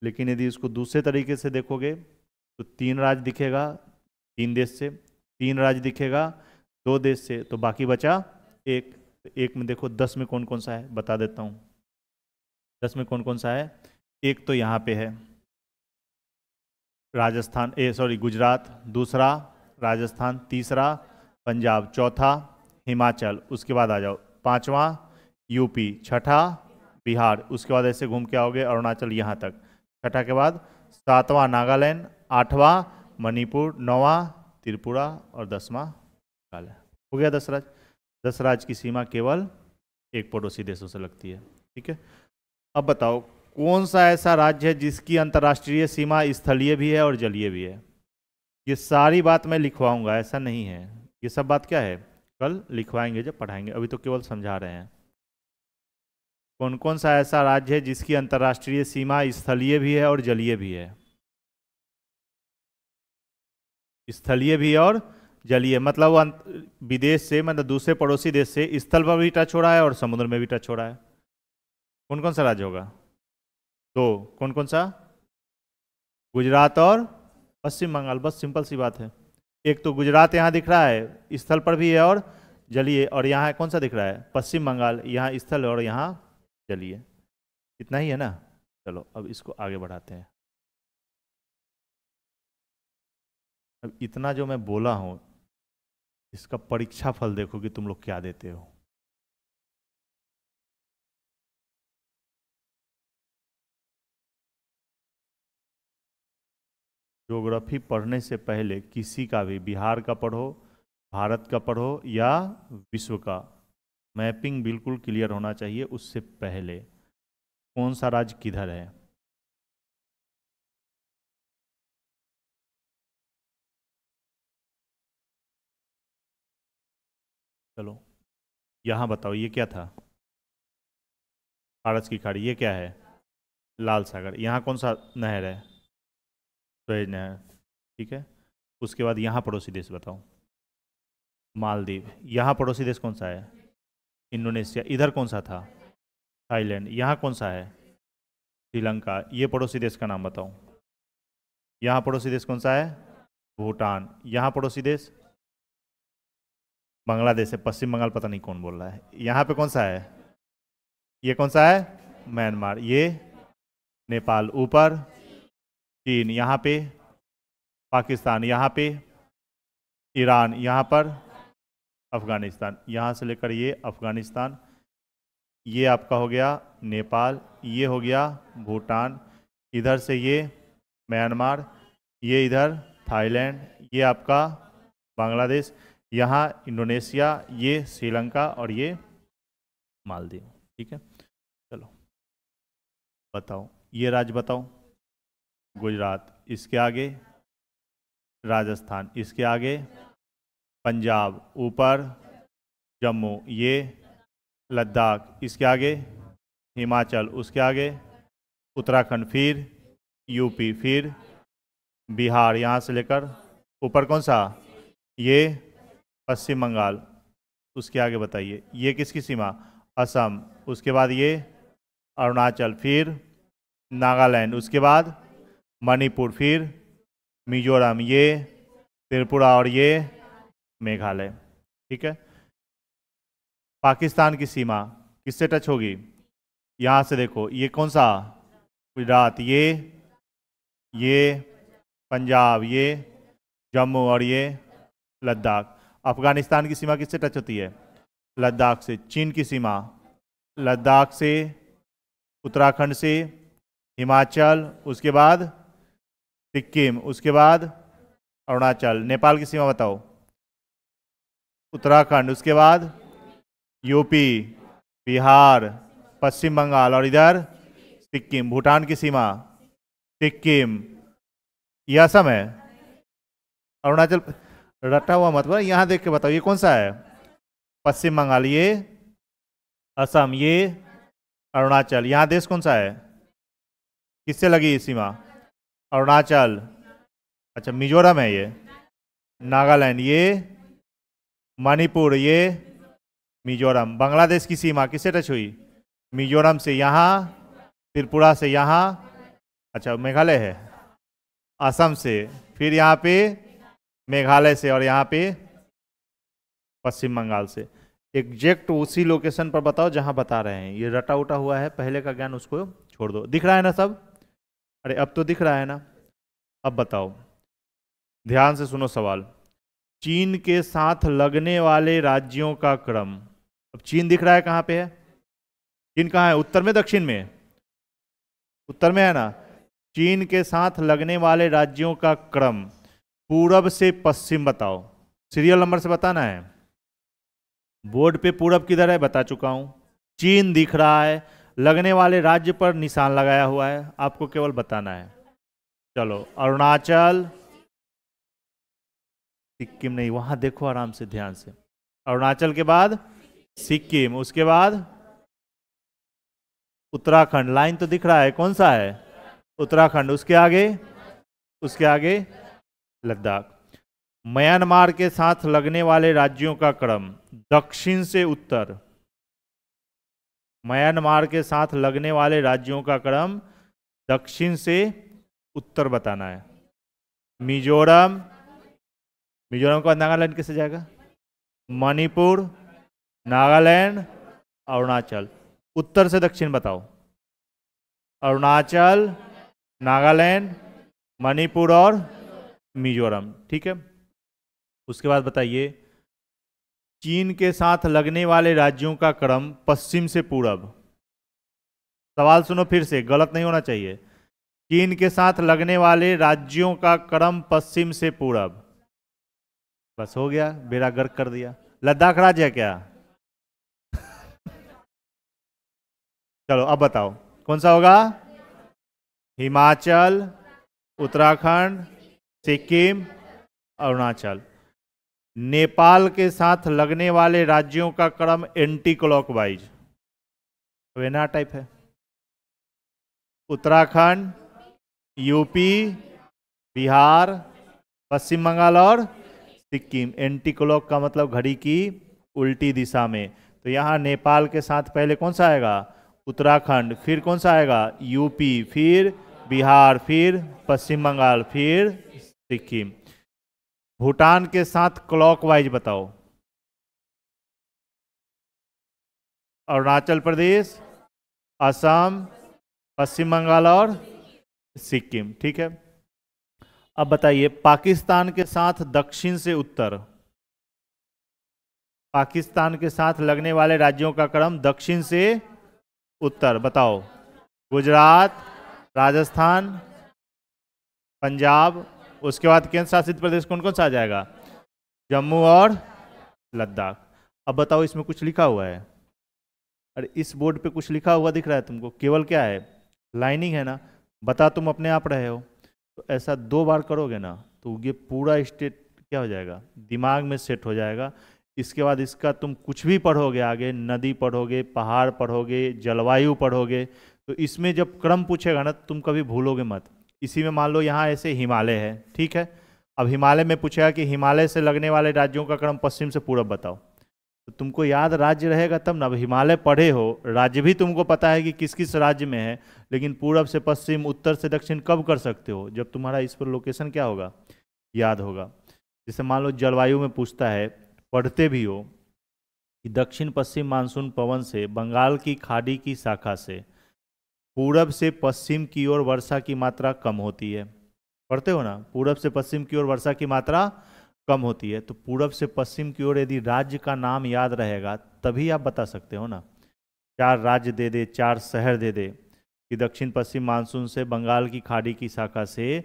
लेकिन यदि इसको दूसरे तरीके से देखोगे तो 3 राज्य दिखेगा 3 देश से, 3 राज्य दिखेगा 2 देश से, तो बाकी बचा 1। 1 में देखो 10 में कौन कौन सा है, बता देता हूँ। 10 में कौन कौन सा है? एक तो यहाँ पे है राजस्थान, गुजरात। दूसरा राजस्थान। तीसरा पंजाब। चौथा हिमाचल। उसके बाद आ जाओ 5वां यूपी। छठा बिहार। उसके बाद ऐसे घूम के आओगे अरुणाचल यहाँ तक। छठा के बाद 7वां नागालैंड। 8वां मणिपुर। 9वां त्रिपुरा और 10वां मेघालय। हो गया 10 राज्य। 10 राज्य की सीमा केवल एक पड़ोसी देशों से लगती है। ठीक है, अब बताओ कौन सा ऐसा राज्य है जिसकी अंतर्राष्ट्रीय सीमा स्थलीय भी है और जलीय भी है? ये सारी बात मैं लिखवाऊंगा, ऐसा नहीं है। ये सब बात क्या है, कल लिखवाएंगे जब पढ़ाएंगे, अभी तो केवल समझा रहे हैं। कौन कौन सा ऐसा राज्य है जिसकी अंतर्राष्ट्रीय सीमा स्थलीय भी है और जलीय भी है? स्थलीय भी और जलीय, मतलब वो विदेश से, मतलब दूसरे पड़ोसी देश से स्थल पर भी टच हो रहा है और समुद्र में भी टच हो रहा है। कौन कौन सा राज्य होगा? 2। कौन कौन सा? गुजरात और पश्चिम बंगाल। बस सिंपल सी बात है। एक तो गुजरात यहाँ दिख रहा है, स्थल पर भी है और जलीय, और यहाँ कौन सा दिख रहा है? पश्चिम बंगाल। यहाँ स्थल और यहाँ जलीय। इतना ही है ना। चलो अब इसको आगे बढ़ाते हैं। अब इतना जो मैं बोला हूँ, इसका परीक्षा फल देखो कि तुम लोग क्या देते हो। ज्योग्राफी पढ़ने से पहले किसी का भी, बिहार का पढ़ो, भारत का पढ़ो या विश्व का, मैपिंग बिल्कुल क्लियर होना चाहिए उससे पहले, कौन सा राज्य किधर है। चलो यहाँ बताओ, ये क्या था? फारस की खाड़ी। ये क्या है? लाल सागर। यहाँ कौन सा नहर है? सुएज नहर। ठीक है। उसके बाद यहाँ पड़ोसी देश बताओ। मालदीव। यहाँ पड़ोसी देश कौन सा है? इंडोनेशिया। इधर कौन सा था? थाईलैंड। यहाँ कौन सा है? श्रीलंका। ये पड़ोसी देश का नाम बताओ। यहाँ पड़ोसी देश कौन सा है? भूटान। यहाँ पड़ोसी देश बांग्लादेश है, पश्चिम बंगाल पता नहीं कौन बोल रहा है। यहाँ पे कौन सा है? ये कौन सा है? म्यांमार। ये नेपाल। ऊपर चीन, यहाँ पे पाकिस्तान, यहाँ पे ईरान, यहाँ पर अफगानिस्तान। यहाँ से लेकर ये अफगानिस्तान, ये आपका हो गया नेपाल, ये हो गया भूटान, इधर से ये म्यांमार, ये इधर थाईलैंड, ये आपका बांग्लादेश, यहाँ इंडोनेशिया, ये श्रीलंका और ये मालदीव। ठीक है। चलो बताओ, ये राज्य बताओ। गुजरात। इसके आगे राजस्थान। इसके आगे पंजाब। ऊपर जम्मू, ये लद्दाख। इसके आगे हिमाचल। उसके आगे उत्तराखंड, फिर यूपी, फिर बिहार, यहाँ से लेकर ऊपर कौन सा? ये पश्चिम बंगाल। उसके आगे बताइए, ये किसकी सीमा? असम। उसके बाद ये अरुणाचल, फिर नागालैंड, उसके बाद मणिपुर, फिर मिजोरम, ये त्रिपुरा और ये मेघालय। ठीक है। पाकिस्तान की सीमा किससे टच होगी? यहाँ से देखो, ये कौन सा? गुजरात, ये पंजाब, ये जम्मू और ये लद्दाख। अफगानिस्तान की सीमा किससे टच होती है? लद्दाख से। चीन की सीमा लद्दाख से, उत्तराखंड से, हिमाचल, उसके बाद सिक्किम, उसके बाद अरुणाचल। नेपाल की सीमा बताओ। उत्तराखंड, उसके बाद यूपी, बिहार, पश्चिम बंगाल और इधर सिक्किम। भूटान की सीमा सिक्किम, यह असम है। अरुणाचल रटा हुआ मत, यहाँ देख के बताओ ये कौन सा है? पश्चिम बंगाल, ये असम, ये अरुणाचल। यहाँ देश कौन सा है? किससे लगी ये सीमा? अरुणाचल। अच्छा, मिजोरम है ये। नागालैंड, ये मणिपुर, ये मिजोरम। बांग्लादेश की सीमा किससे टच हुई? मिजोरम से यहाँ, त्रिपुरा से यहाँ, अच्छा मेघालय है, असम से, फिर यहाँ पे मेघालय से और यहाँ पे पश्चिम बंगाल से। एग्जैक्ट उसी लोकेशन पर बताओ जहां बता रहे हैं। ये रटा उटा हुआ है, पहले का ज्ञान उसको छोड़ दो। दिख रहा है ना सब? अरे अब तो दिख रहा है ना। अब बताओ, ध्यान से सुनो सवाल। चीन के साथ लगने वाले राज्यों का क्रम। अब चीन दिख रहा है, कहाँ पे है? चीन कहाँ है? उत्तर में, दक्षिण में? उत्तर में है ना। चीन के साथ लगने वाले राज्यों का क्रम पूरब से पश्चिम बताओ। सीरियल नंबर से बताना है। बोर्ड पे पूरब किधर है बता चुका हूं। चीन दिख रहा है, लगने वाले राज्य पर निशान लगाया हुआ है, आपको केवल बताना है। चलो, अरुणाचल, सिक्किम नहीं, वहां देखो आराम से ध्यान से। अरुणाचल के बाद सिक्किम, उसके बाद उत्तराखंड। लाइन तो दिख रहा है, कौन सा है? उत्तराखंड। उसके आगे लद्दाख। म्यांमार के साथ लगने वाले राज्यों का क्रम दक्षिण से उत्तर। म्यांमार के साथ लगने वाले राज्यों का क्रम दक्षिण से उत्तर बताना है। मिजोरम, मिजोरम के बाद नागालैंड कैसे जाएगा? मणिपुर, नागालैंड, अरुणाचल। उत्तर से दक्षिण बताओ। अरुणाचल, नागालैंड, मणिपुर और मिजोरम। ठीक है, उसके बाद बताइए चीन के साथ लगने वाले राज्यों का क्रम पश्चिम से पूरब। सवाल सुनो फिर से, गलत नहीं होना चाहिए। चीन के साथ लगने वाले राज्यों का क्रम पश्चिम से पूरब। बस हो गया, बेड़ा गर्क कर दिया। लद्दाख राज्य है क्या? चलो अब बताओ कौन सा होगा? हिमाचल, उत्तराखंड, सिक्किम, अरुणाचल। नेपाल के साथ लगने वाले राज्यों का क्रम एंटी क्लॉकवाइज वेना टाइप है। उत्तराखंड, यूपी, बिहार, पश्चिम बंगाल और सिक्किम। एंटी क्लॉक का मतलब घड़ी की उल्टी दिशा में। तो यहाँ नेपाल के साथ पहले कौन सा आएगा? उत्तराखंड, फिर कौन सा आएगा? यूपी, फिर बिहार, फिर पश्चिम बंगाल, फिर सिक्किम। भूटान के साथ क्लॉकवाइज बताओ। अरुणाचल प्रदेश, असम, पश्चिम बंगाल और सिक्किम। ठीक है, अब बताइए पाकिस्तान के साथ दक्षिण से उत्तर। पाकिस्तान के साथ लगने वाले राज्यों का क्रम दक्षिण से उत्तर बताओ। गुजरात, राजस्थान, पंजाब, उसके बाद केंद्र शासित प्रदेश कौन कौन सा आ जाएगा? जम्मू और लद्दाख। अब बताओ इसमें कुछ लिखा हुआ है? अरे इस बोर्ड पे कुछ लिखा हुआ दिख रहा है तुमको? केवल क्या है? लाइनिंग है ना। बता तुम अपने आप रहे हो। तो ऐसा 2 बार करोगे ना तो ये पूरा स्टेट क्या हो जाएगा? दिमाग में सेट हो जाएगा। इसके बाद इसका तुम कुछ भी पढ़ोगे आगे, नदी पढ़ोगे, पहाड़ पढ़ोगे, जलवायु पढ़ोगे, तो इसमें जब क्रम पूछेगा ना तुम कभी भूलोगे मत। इसी में मान लो यहाँ ऐसे हिमालय है, ठीक है। अब हिमालय में पूछेगा कि हिमालय से लगने वाले राज्यों का क्रम पश्चिम से पूरब बताओ, तो तुमको याद राज्य रहेगा तब ना। अब हिमालय पढ़े हो, राज्य भी तुमको पता है कि किस किस राज्य में है, लेकिन पूरब से पश्चिम, उत्तर से दक्षिण कब कर सकते हो? जब तुम्हारा इस पर लोकेशन क्या होगा? याद होगा। जैसे मान लो जलवायु में पूछता है, पढ़ते भी हो कि दक्षिण पश्चिम मानसून पवन से बंगाल की खाड़ी की शाखा से पूरब से पश्चिम की ओर वर्षा की मात्रा कम होती है। पढ़ते हो ना, पूरब से पश्चिम की ओर वर्षा की मात्रा कम होती है। तो पूरब से पश्चिम की ओर यदि राज्य का नाम याद रहेगा तभी आप बता सकते हो ना। 4 राज्य दे दे, 4 शहर दे दे कि दक्षिण पश्चिम मानसून से बंगाल की खाड़ी की शाखा से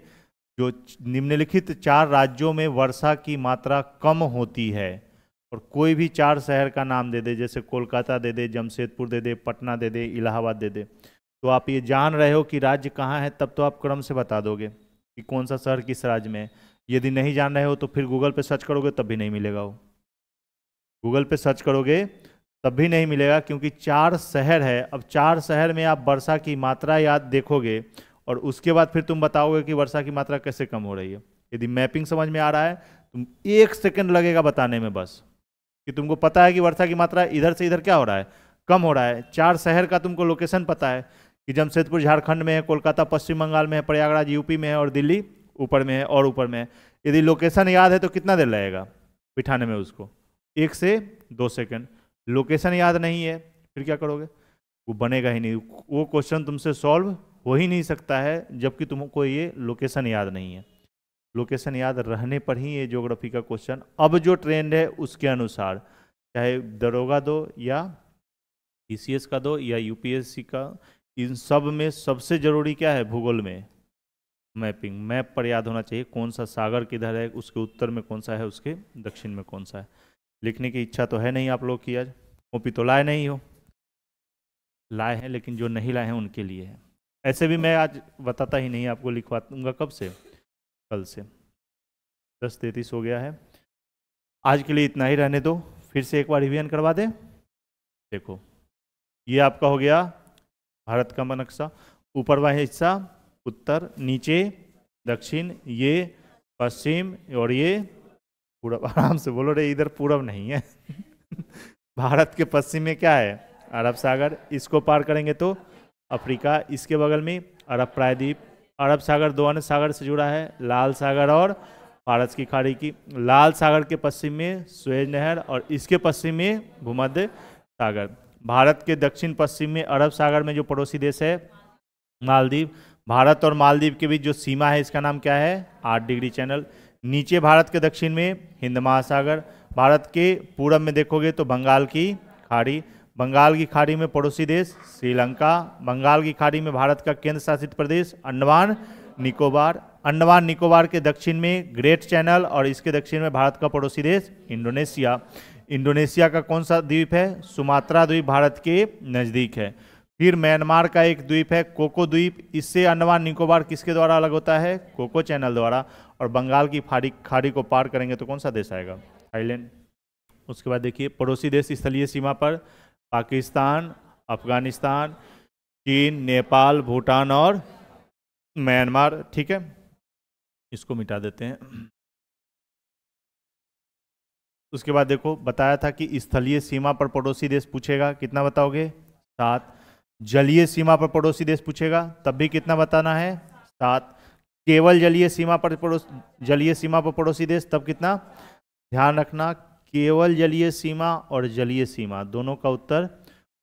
जो निम्नलिखित 4 राज्यों में वर्षा की मात्रा कम होती है, और कोई भी 4 शहर का नाम दे दे, जैसे कोलकाता दे दे, जमशेदपुर दे दे, पटना दे दे, इलाहाबाद दे दे, तो आप ये जान रहे हो कि राज्य कहाँ है, तब तो आप क्रम से बता दोगे कि कौन सा शहर किस राज्य में है। यदि नहीं जान रहे हो तो फिर गूगल पे सर्च करोगे तब भी नहीं मिलेगा वो। गूगल पे सर्च करोगे तब भी नहीं मिलेगा, क्योंकि 4 शहर है। अब 4 शहर में आप वर्षा की मात्रा याद देखोगे और उसके बाद फिर तुम बताओगे कि वर्षा की मात्रा कैसे कम हो रही है। यदि मैपिंग समझ में आ रहा है, तुम 1 सेकंड लगेगा बताने में बस, कि तुमको पता है कि वर्षा की मात्रा इधर से इधर क्या हो रहा है, कम हो रहा है। 4 शहर का तुमको लोकेशन पता है कि जमशेदपुर झारखंड में है, कोलकाता पश्चिम बंगाल में है, प्रयागराज यूपी में है और दिल्ली ऊपर में है और ऊपर में है। यदि लोकेशन याद है तो कितना देर लगेगा बिठाने में उसको? 1 से 2 सेकंड। लोकेशन याद नहीं है फिर क्या करोगे? वो बनेगा ही नहीं, वो क्वेश्चन तुमसे सॉल्व हो ही नहीं सकता है, जबकि तुमको ये लोकेशन याद नहीं है। लोकेशन याद रहने पर ही ये ज्योग्राफी का क्वेश्चन अब जो ट्रेंड है उसके अनुसार, चाहे दरोगा दो या ईसीएस का दो या यूपीएससी का, इन सब में सबसे जरूरी क्या है? भूगोल में मैपिंग। मैप पर याद होना चाहिए कौन सा सागर किधर है, उसके उत्तर में कौन सा है, उसके दक्षिण में कौन सा है। लिखने की इच्छा तो है नहीं आप लोग की, आज कॉपी तो लाए नहीं हो, लाए हैं लेकिन जो नहीं लाए हैं उनके लिए है। ऐसे भी मैं आज बताता ही नहीं, आपको लिखवा दूंगा कब से? कल से। 10:33 हो गया है। आज के लिए इतना ही रहने दो, फिर से एक बार रिवीजन करवा दें। देखो ये आपका हो गया भारत का नक्शा। ऊपर वाला हिस्सा उत्तर, नीचे दक्षिण, ये पश्चिम और ये पूरब। आराम से बोलो रे, इधर पूरब नहीं है। भारत के पश्चिम में क्या है? अरब सागर। इसको पार करेंगे तो अफ्रीका। इसके बगल में अरब प्रायद्वीप। अरब सागर 2 अन्य सागर से जुड़ा है, लाल सागर और फारस की खाड़ी की। लाल सागर के पश्चिम में सुएज नहर और इसके पश्चिम में भूमध्य सागर। भारत के दक्षिण पश्चिम में अरब सागर में जो पड़ोसी देश है मालदीव। भारत और मालदीव के बीच जो सीमा है इसका नाम क्या है? 8 डिग्री चैनल। नीचे भारत के दक्षिण में हिंद महासागर। भारत के पूरब में देखोगे तो बंगाल की खाड़ी। बंगाल की खाड़ी में पड़ोसी देश श्रीलंका। बंगाल की खाड़ी में भारत का केंद्र शासित प्रदेश अंडमान निकोबार। अंडमान निकोबार के दक्षिण में ग्रेट चैनल और इसके दक्षिण में भारत का पड़ोसी देश इंडोनेशिया। इंडोनेशिया का कौन सा द्वीप है? सुमात्रा द्वीप भारत के नज़दीक है। फिर म्यांमार का एक द्वीप है कोको द्वीप। इससे अंडमान निकोबार किसके द्वारा अलग होता है? कोको चैनल द्वारा। और बंगाल की खाड़ी को पार करेंगे तो कौन सा देश आएगा? थाईलैंड। उसके बाद देखिए पड़ोसी देश स्थलीय सीमा पर पाकिस्तान, अफगानिस्तान, चीन, नेपाल, भूटान और म्यांमार। ठीक है, इसको मिटा देते हैं। उसके बाद देखो बताया था कि स्थलीय सीमा पर पड़ोसी देश पूछेगा, कितना बताओगे? 7। जलीय सीमा पर पड़ोसी देश पूछेगा तब भी कितना बताना है? 7। केवल जलीय सीमा पर पड़ोसी देश तब कितना? ध्यान रखना, केवल जलीय सीमा और जलीय सीमा दोनों का उत्तर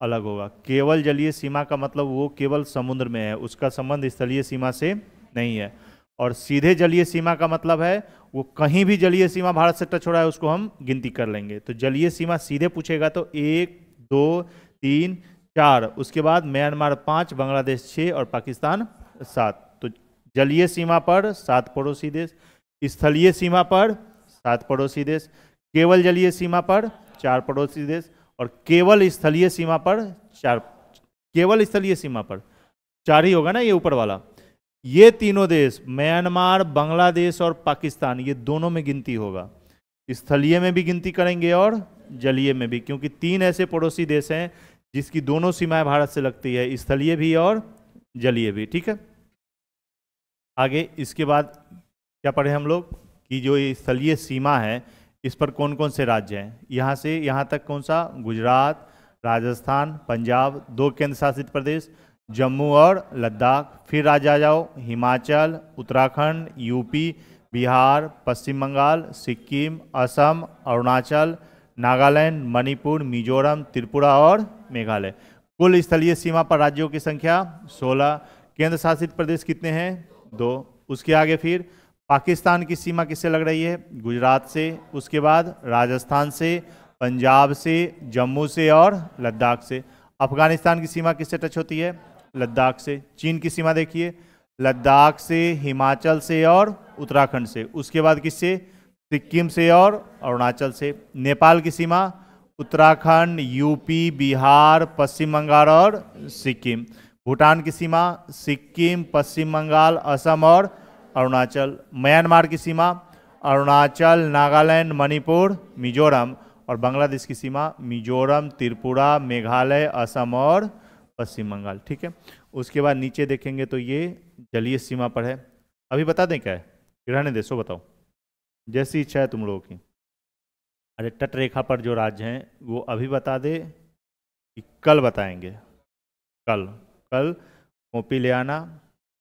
अलग होगा। केवल जलीय सीमा का मतलब वो केवल समुद्र में है, उसका संबंध स्थलीय सीमा से नहीं है। और सीधे जलीय सीमा का मतलब है वो कहीं भी जलीय सीमा भारत से टच हो रहा है उसको हम गिनती कर लेंगे। तो जलीय सीमा सीधे पूछेगा तो 1, 2, 3, 4, उसके बाद म्यांमार 5, बांग्लादेश 6 और पाकिस्तान 7। तो जलीय सीमा पर 7 पड़ोसी देश, स्थलीय सीमा पर 7 पड़ोसी देश, केवल जलीय सीमा पर 4 पड़ोसी देश और केवल स्थलीय सीमा पर 4। केवल स्थलीय सीमा पर 4 ही होगा ना, ये ऊपर वाला। ये तीनों देश म्यांमार, बांग्लादेश और पाकिस्तान, ये दोनों में गिनती होगा। स्थलीय में भी गिनती करेंगे और जलीय में भी, क्योंकि 3 ऐसे पड़ोसी देश हैं जिसकी दोनों सीमाएं भारत से लगती है, स्थलीय भी और जलीय भी। ठीक है, आगे इसके बाद क्या पढ़े हम लोग कि जो ये स्थलीय सीमा है इस पर कौन कौन से राज्य हैं। यहाँ से यहाँ तक कौन सा? गुजरात, राजस्थान, पंजाब, 2 केंद्र शासित प्रदेश जम्मू और लद्दाख। फिर राज्य आ जाओ हिमाचल, उत्तराखंड, यूपी, बिहार, पश्चिम बंगाल, सिक्किम, असम, अरुणाचल, नागालैंड, मणिपुर, मिजोरम, त्रिपुरा और मेघालय। कुल स्थलीय सीमा पर राज्यों की संख्या 16। केंद्र शासित प्रदेश कितने हैं? 2। उसके आगे फिर पाकिस्तान की सीमा किससे लग रही है? गुजरात से। उसके बाद राजस्थान से, पंजाब से, जम्मू से और लद्दाख से। अफगानिस्तान की सीमा किससे टच होती है? लद्दाख से। चीन की सीमा देखिए, लद्दाख से, हिमाचल से और उत्तराखंड से। उसके बाद किससे? सिक्किम से और अरुणाचल से। नेपाल की सीमा उत्तराखंड, यूपी, बिहार, पश्चिम बंगाल और सिक्किम। भूटान की सीमा सिक्किम, पश्चिम बंगाल, असम और अरुणाचल। म्यांमार की सीमा अरुणाचल, नागालैंड, मणिपुर, मिजोरम। और बांग्लादेश की सीमा मिजोरम, त्रिपुरा, मेघालय, असम और पश्चिम बंगाल। ठीक है, उसके बाद नीचे देखेंगे तो ये जलीय सीमा पर है। अभी बता दें क्या है? रहने दे, सो बताओ, जैसी इच्छा है तुम लोगों की। अरे तट रेखा पर जो राज्य हैं वो अभी बता दे कि कल बताएंगे? कल कॉपी ले आना,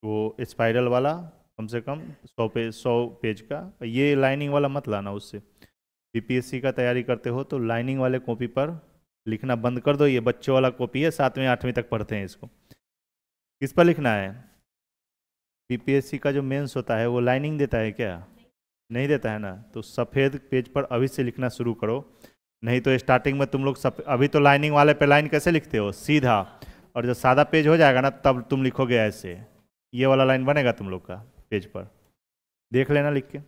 वो स्पाइरल वाला, कम से कम 100 पेज का। ये लाइनिंग वाला मत लाना, उससे बीपीएससी का तैयारी करते हो तो लाइनिंग वाले कॉपी पर लिखना बंद कर दो। ये बच्चों वाला कॉपी है, 7वीं 8वीं तक पढ़ते हैं इसको। किस पर लिखना है? बीपीएससी का जो मेंस होता है वो लाइनिंग देता है क्या? नहीं देता है ना। तो सफ़ेद पेज पर अभी से लिखना शुरू करो, नहीं तो स्टार्टिंग में तुम लोग अभी तो लाइनिंग वाले पे लाइन कैसे लिखते हो? सीधा। और जब सादा पेज हो जाएगा ना तब तुम लिखोगे ऐसे, ये वाला लाइन बनेगा तुम लोग का पेज पर, देख लेना लिख के।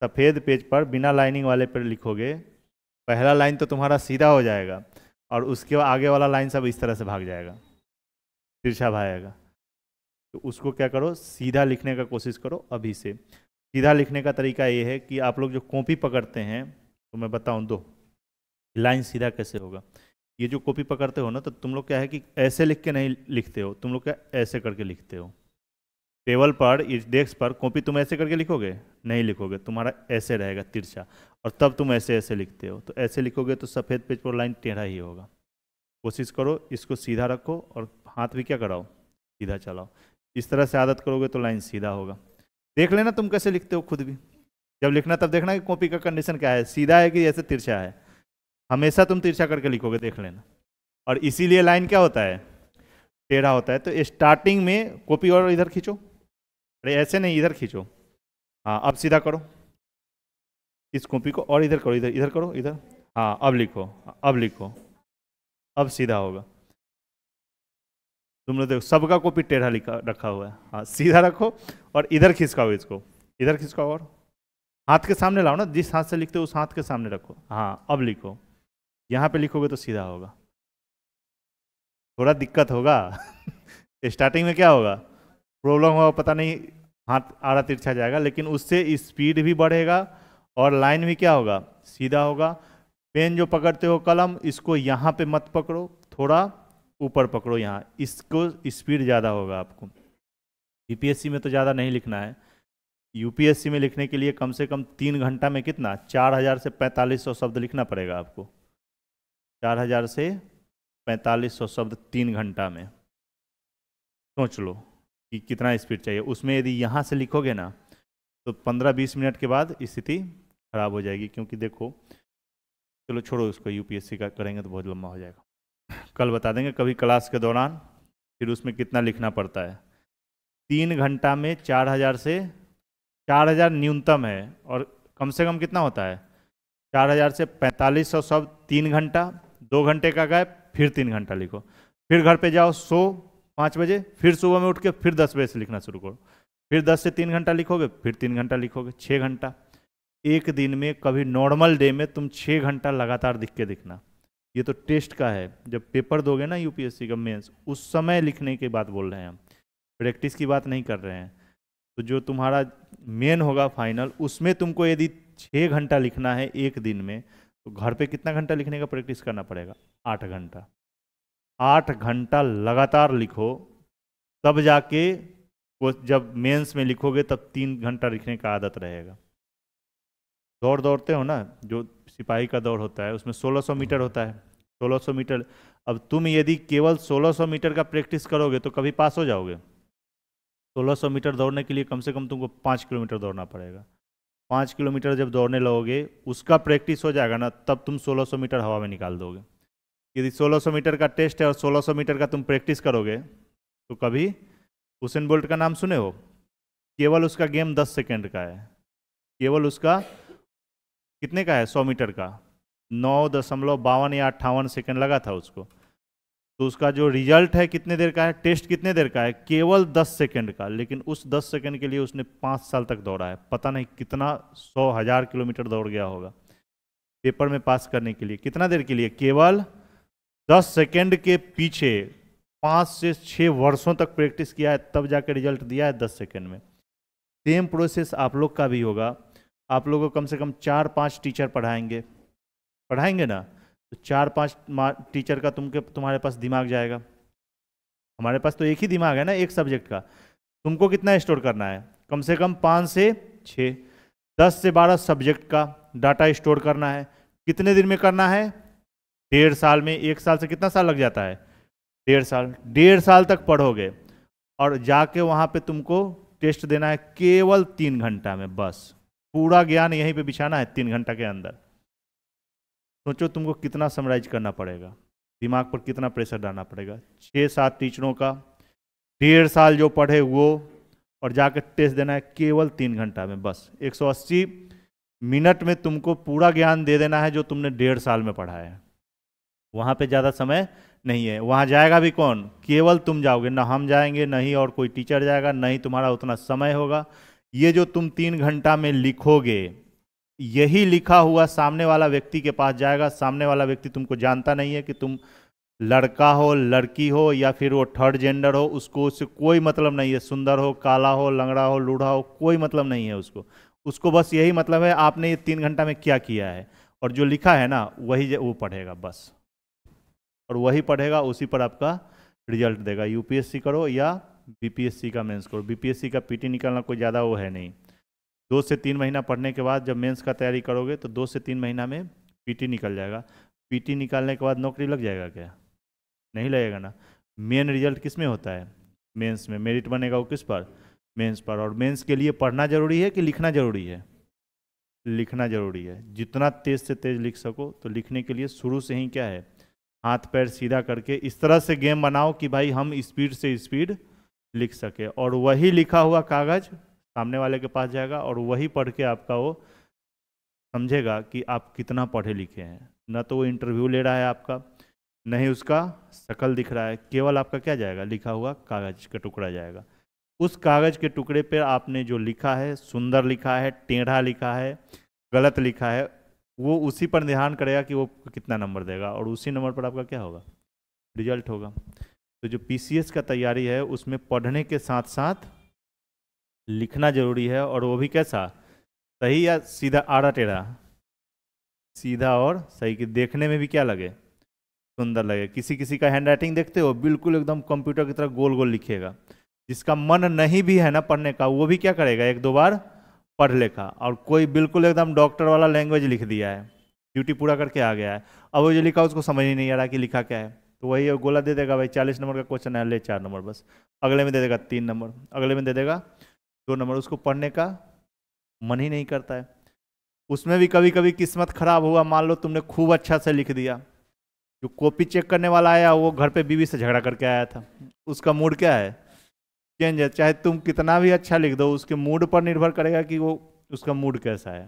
सफ़ेद पेज पर बिना लाइनिंग वाले पर लिखोगे, पहला लाइन तो तुम्हारा सीधा हो जाएगा और उसके आगे वाला लाइन सब इस तरह से भाग जाएगा, तिरछा भागेगा। तो उसको क्या करो, सीधा लिखने का कोशिश करो अभी से। सीधा लिखने का तरीका ये है कि आप लोग जो कॉपी पकड़ते हैं, तो मैं बताऊं दो लाइन सीधा कैसे होगा। ये जो कॉपी पकड़ते हो ना, तो तुम लोग क्या है कि ऐसे लिख के नहीं लिखते हो, तुम लोग क्या ऐसे करके लिखते हो। टेबल पर, इस डेस्क पर कॉपी तुम ऐसे करके लिखोगे? नहीं लिखोगे, तुम्हारा ऐसे रहेगा तिरछा, और तब तुम ऐसे ऐसे लिखते हो। तो ऐसे लिखोगे तो सफ़ेद पेज पर लाइन टेढ़ा ही होगा। कोशिश करो इसको सीधा रखो और हाथ भी क्या कराओ, सीधा चलाओ। इस तरह से आदत करोगे तो लाइन सीधा होगा। देख लेना तुम कैसे लिखते हो खुद भी, जब लिखना तब देखना कि कॉपी का कंडीशन क्या है, सीधा है कि ऐसे तिरछा है। हमेशा तुम तिरछा करके लिखोगे, देख लेना। और इसीलिए लाइन क्या होता है, टेढ़ा होता है। तो स्टार्टिंग में कॉपी और इधर खींचो, अरे ऐसे नहीं, इधर खींचो। हाँ अब सीधा करो इस कॉपी को, और इधर करो, इधर इधर करो, इधर। हाँ अब लिखो, अब लिखो, अब सीधा होगा। तुम लोग देखो सबका कॉपी टेढ़ा लिखा रखा हुआ है। हाँ सीधा रखो और इधर खिसकाओ इसको, इधर खिसकाओ और हाथ के सामने लाओ ना, जिस हाथ से लिखते हो उस हाथ के सामने रखो। हाँ अब लिखो, यहाँ पे लिखोगे तो सीधा होगा। थोड़ा दिक्कत होगा स्टार्टिंग में क्या होगा, प्रॉब्लम होगा, पता नहीं हाथ आड़ा तिरछा जाएगा, लेकिन उससे स्पीड भी बढ़ेगा और लाइन भी क्या होगा, सीधा होगा। पेन जो पकड़ते हो कलम, इसको यहाँ पे मत पकड़ो, थोड़ा ऊपर पकड़ो यहाँ, इसको स्पीड ज़्यादा होगा आपको। यूपीएससी में तो ज़्यादा नहीं लिखना है, यूपीएससी में लिखने के लिए कम से कम 3 घंटा में कितना 4000 से 4500 शब्द लिखना पड़ेगा आपको। 4000 से 4500 शब्द 3 घंटा में। सोच लो कि कितना स्पीड चाहिए। उसमें यदि यहाँ से लिखोगे ना तो 15-20 मिनट के बाद स्थिति खराब हो जाएगी, क्योंकि देखो, चलो छोड़ो उसको, यूपीएससी का करेंगे तो बहुत लंबा हो जाएगा, कल बता देंगे कभी क्लास के दौरान। फिर उसमें कितना लिखना पड़ता है, 3 घंटा में 4000 से 4000 न्यूनतम है, और कम से कम कितना होता है 4000 से 4500 शब्द 3 घंटा। 2 घंटे का गैप, फिर 3 घंटा लिखो, फिर घर पे जाओ, सो 5 बजे, फिर सुबह में उठ के फिर 10 बजे से लिखना शुरू करो, फिर 10 से 3 घंटा लिखोगे, फिर 3 घंटा लिखोगे, 6 घंटा। एक दिन में कभी नॉर्मल डे में तुम 6 घंटा लगातार लिख के दिखना। ये तो टेस्ट का है, जब पेपर दोगे ना यूपीएससी का मेंस, उस समय लिखने की बात बोल रहे हैं हम, प्रैक्टिस की बात नहीं कर रहे हैं। तो जो तुम्हारा मेन होगा फाइनल, उसमें तुमको यदि 6 घंटा लिखना है एक दिन में, तो घर पे कितना घंटा लिखने का प्रैक्टिस करना पड़ेगा, 8 घंटा। 8 घंटा लगातार लिखो, तब जाके वो जब मेंस में लिखोगे तब 3 घंटा लिखने का आदत रहेगा। दौड़ दौड़ते हो ना, जो सिपाही का दौड़ होता है उसमें 1600 मीटर होता है, 1600 मीटर। अब तुम यदि केवल 1600 मीटर का प्रैक्टिस करोगे तो कभी पास हो जाओगे। 1600 मीटर दौड़ने के लिए कम से कम तुमको 5 किलोमीटर दौड़ना पड़ेगा। 5 किलोमीटर जब दौड़ने लगोगे, उसका प्रैक्टिस हो जाएगा ना, तब तुम 1600 मीटर हवा में निकाल दोगे। यदि 1600 मीटर का टेस्ट है और 1600 मीटर का तुम प्रैक्टिस करोगे, तो कभी हुसैन बोल्ट का नाम सुने हो, केवल उसका गेम 10 सेकेंड का है, केवल उसका कितने का है 100 मीटर का, 9.52 या 58 सेकेंड लगा था उसको। तो उसका जो रिजल्ट है कितने देर का है, टेस्ट कितने देर का है, केवल 10 सेकेंड का। लेकिन उस 10 सेकेंड के लिए उसने 5 साल तक दौड़ा है, पता नहीं कितना 100,000 किलोमीटर दौड़ गया होगा पेपर में पास करने के लिए। कितना देर के लिए, केवल 10 सेकेंड के पीछे 5 से 6 वर्षों तक प्रैक्टिस किया है, तब जाके रिजल्ट दिया है 10 सेकेंड में। सेम प्रोसेस आप लोग का भी होगा। आप लोगों को कम से कम 4-5 टीचर पढ़ाएंगे ना, तो 4-5 टीचर का तुम्हारे पास दिमाग जाएगा। हमारे पास तो एक ही दिमाग है ना एक सब्जेक्ट का। तुमको कितना स्टोर करना है, कम से कम 5 से 6, 10 से 12 सब्जेक्ट का डाटा स्टोर करना है। कितने दिन में करना है, 1.5 साल में। 1 साल से कितना साल लग जाता है, 1.5 साल। 1.5 साल तक पढ़ोगे और जाके वहाँ पे तुमको टेस्ट देना है केवल 3 घंटा में, बस पूरा ज्ञान यहीं पे बिछाना है 3 घंटा के अंदर। सोचो तुमको कितना समराइज करना पड़ेगा, दिमाग पर कितना प्रेशर डालना पड़ेगा। 6-7 टीचरों का 1.5 साल जो पढ़े वो, और जाकर टेस्ट देना है केवल 3 घंटा में, बस 180 मिनट में तुमको पूरा ज्ञान दे देना है जो तुमने 1.5 साल में पढ़ा है। वहाँ पे ज़्यादा समय नहीं है। वहाँ जाएगा भी कौन, केवल तुम जाओगे, ना हम जाएंगे, ना ही और कोई टीचर जाएगा, ना ही तुम्हारा उतना समय होगा। ये जो तुम 3 घंटा में लिखोगे, यही लिखा हुआ सामने वाला व्यक्ति के पास जाएगा। सामने वाला व्यक्ति तुमको जानता नहीं है कि तुम लड़का हो, लड़की हो, या फिर वो थर्ड जेंडर हो, उसको उससे कोई मतलब नहीं है। सुंदर हो, काला हो, लंगड़ा हो, लूढ़ा हो, कोई मतलब नहीं है उसको बस यही मतलब है आपने ये 3 घंटा में क्या किया है, और जो लिखा है ना वही वो पढ़ेगा बस, और वही पढ़ेगा, उसी पर आपका रिजल्ट देगा। यूपीएससी करो या बीपीएससी का मेंस करो। बीपीएससी का पीटी निकालना कोई ज़्यादा वो है नहीं। 2 से 3 महीना पढ़ने के बाद जब मेंस का तैयारी करोगे तो 2 से 3 महीना में पीटी निकल जाएगा। पीटी निकालने के बाद नौकरी लग जाएगा क्या, नहीं लगेगा ना। मेन रिजल्ट किस में होता है, मेंस में। मेरिट बनेगा वो किस पर, मेंस पर। और मेंस के लिए पढ़ना जरूरी है कि लिखना जरूरी है, लिखना जरूरी है। जितना तेज से तेज लिख सको। तो लिखने के लिए शुरू से ही क्या है, हाथ पैर सीधा करके इस तरह से गेम बनाओ कि भाई हम स्पीड से स्पीड लिख सके, और वही लिखा हुआ कागज सामने वाले के पास जाएगा और वही पढ़ के आपका वो समझेगा कि आप कितना पढ़े लिखे हैं। न तो वो इंटरव्यू ले रहा है आपका, नहीं उसका शक्ल दिख रहा है, केवल आपका क्या जाएगा, लिखा हुआ कागज का टुकड़ा जाएगा। उस कागज के टुकड़े पर आपने जो लिखा है, सुंदर लिखा है, टेढ़ा लिखा है, गलत लिखा है, वो उसी पर ध्यान करेगा कि वो कितना नंबर देगा, और उसी नंबर पर आपका क्या होगा, रिजल्ट होगा। तो जो पीसीएस का तैयारी है उसमें पढ़ने के साथ साथ लिखना जरूरी है, और वो भी कैसा, सही या सीधा, आड़ा टेढ़ा, सीधा और सही, कि देखने में भी क्या लगे, सुंदर लगे। किसी किसी का हैंड राइटिंग देखते हो बिल्कुल एकदम कंप्यूटर की तरह गोल गोल लिखेगा। जिसका मन नहीं भी है ना पढ़ने का, वो भी क्या करेगा, एक दो बार पढ़ लेगा। और कोई बिल्कुल एकदम डॉक्टर वाला लैंग्वेज लिख दिया है, ड्यूटी पूरा करके आ गया है, अब वो जो लिखा उसको समझ ही नहीं आ रहा कि लिखा क्या है, तो वही गोला दे देगा, भाई 40 नंबर का क्वेश्चन है, ले 4 नंबर बस। अगले में दे देगा 3 नंबर, अगले में दे देगा 2 नंबर, उसको पढ़ने का मन ही नहीं करता है। उसमें भी कभी कभी किस्मत खराब हुआ, मान लो तुमने खूब अच्छा से लिख दिया, जो कॉपी चेक करने वाला आया वो घर पे बीवी से झगड़ा करके आया था, उसका मूड क्या है, चेंज है। चाहे तुम कितना भी अच्छा लिख दो, उसके मूड पर निर्भर करेगा कि वो उसका मूड कैसा है।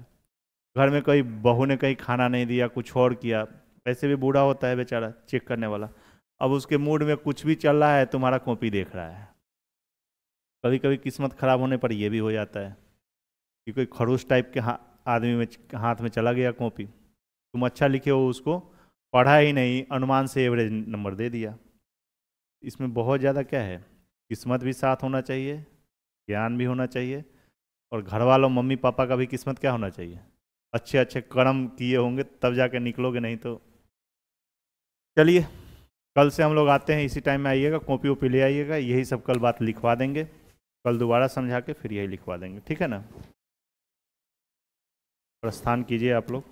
घर में कोई बहू ने कहीं खाना नहीं दिया, कुछ और किया, वैसे भी बूढ़ा होता है बेचारा चेक करने वाला, अब उसके मूड में कुछ भी चल रहा है, तुम्हारा कॉपी देख रहा है। कभी कभी किस्मत खराब होने पर यह भी हो जाता है कि कोई खड़ूस टाइप के आदमी में हाथ में चला गया कॉपी, तुम अच्छा लिखे हो, उसको पढ़ा ही नहीं, अनुमान से एवरेज नंबर दे दिया। इसमें बहुत ज़्यादा क्या है, किस्मत भी साथ होना चाहिए, ज्ञान भी होना चाहिए, और घर वालों मम्मी पापा का भी किस्मत क्या होना चाहिए, अच्छे अच्छे कर्म किए होंगे तब जाके निकलोगे, नहीं तो। चलिए कल से हम लोग आते हैं, इसी टाइम में आइएगा, कॉपी वॉपी ले आइएगा, यही सब कल बात लिखवा देंगे, कल दोबारा समझा के फिर यही लिखवा देंगे, ठीक है ना। प्रस्थान कीजिए आप लोग।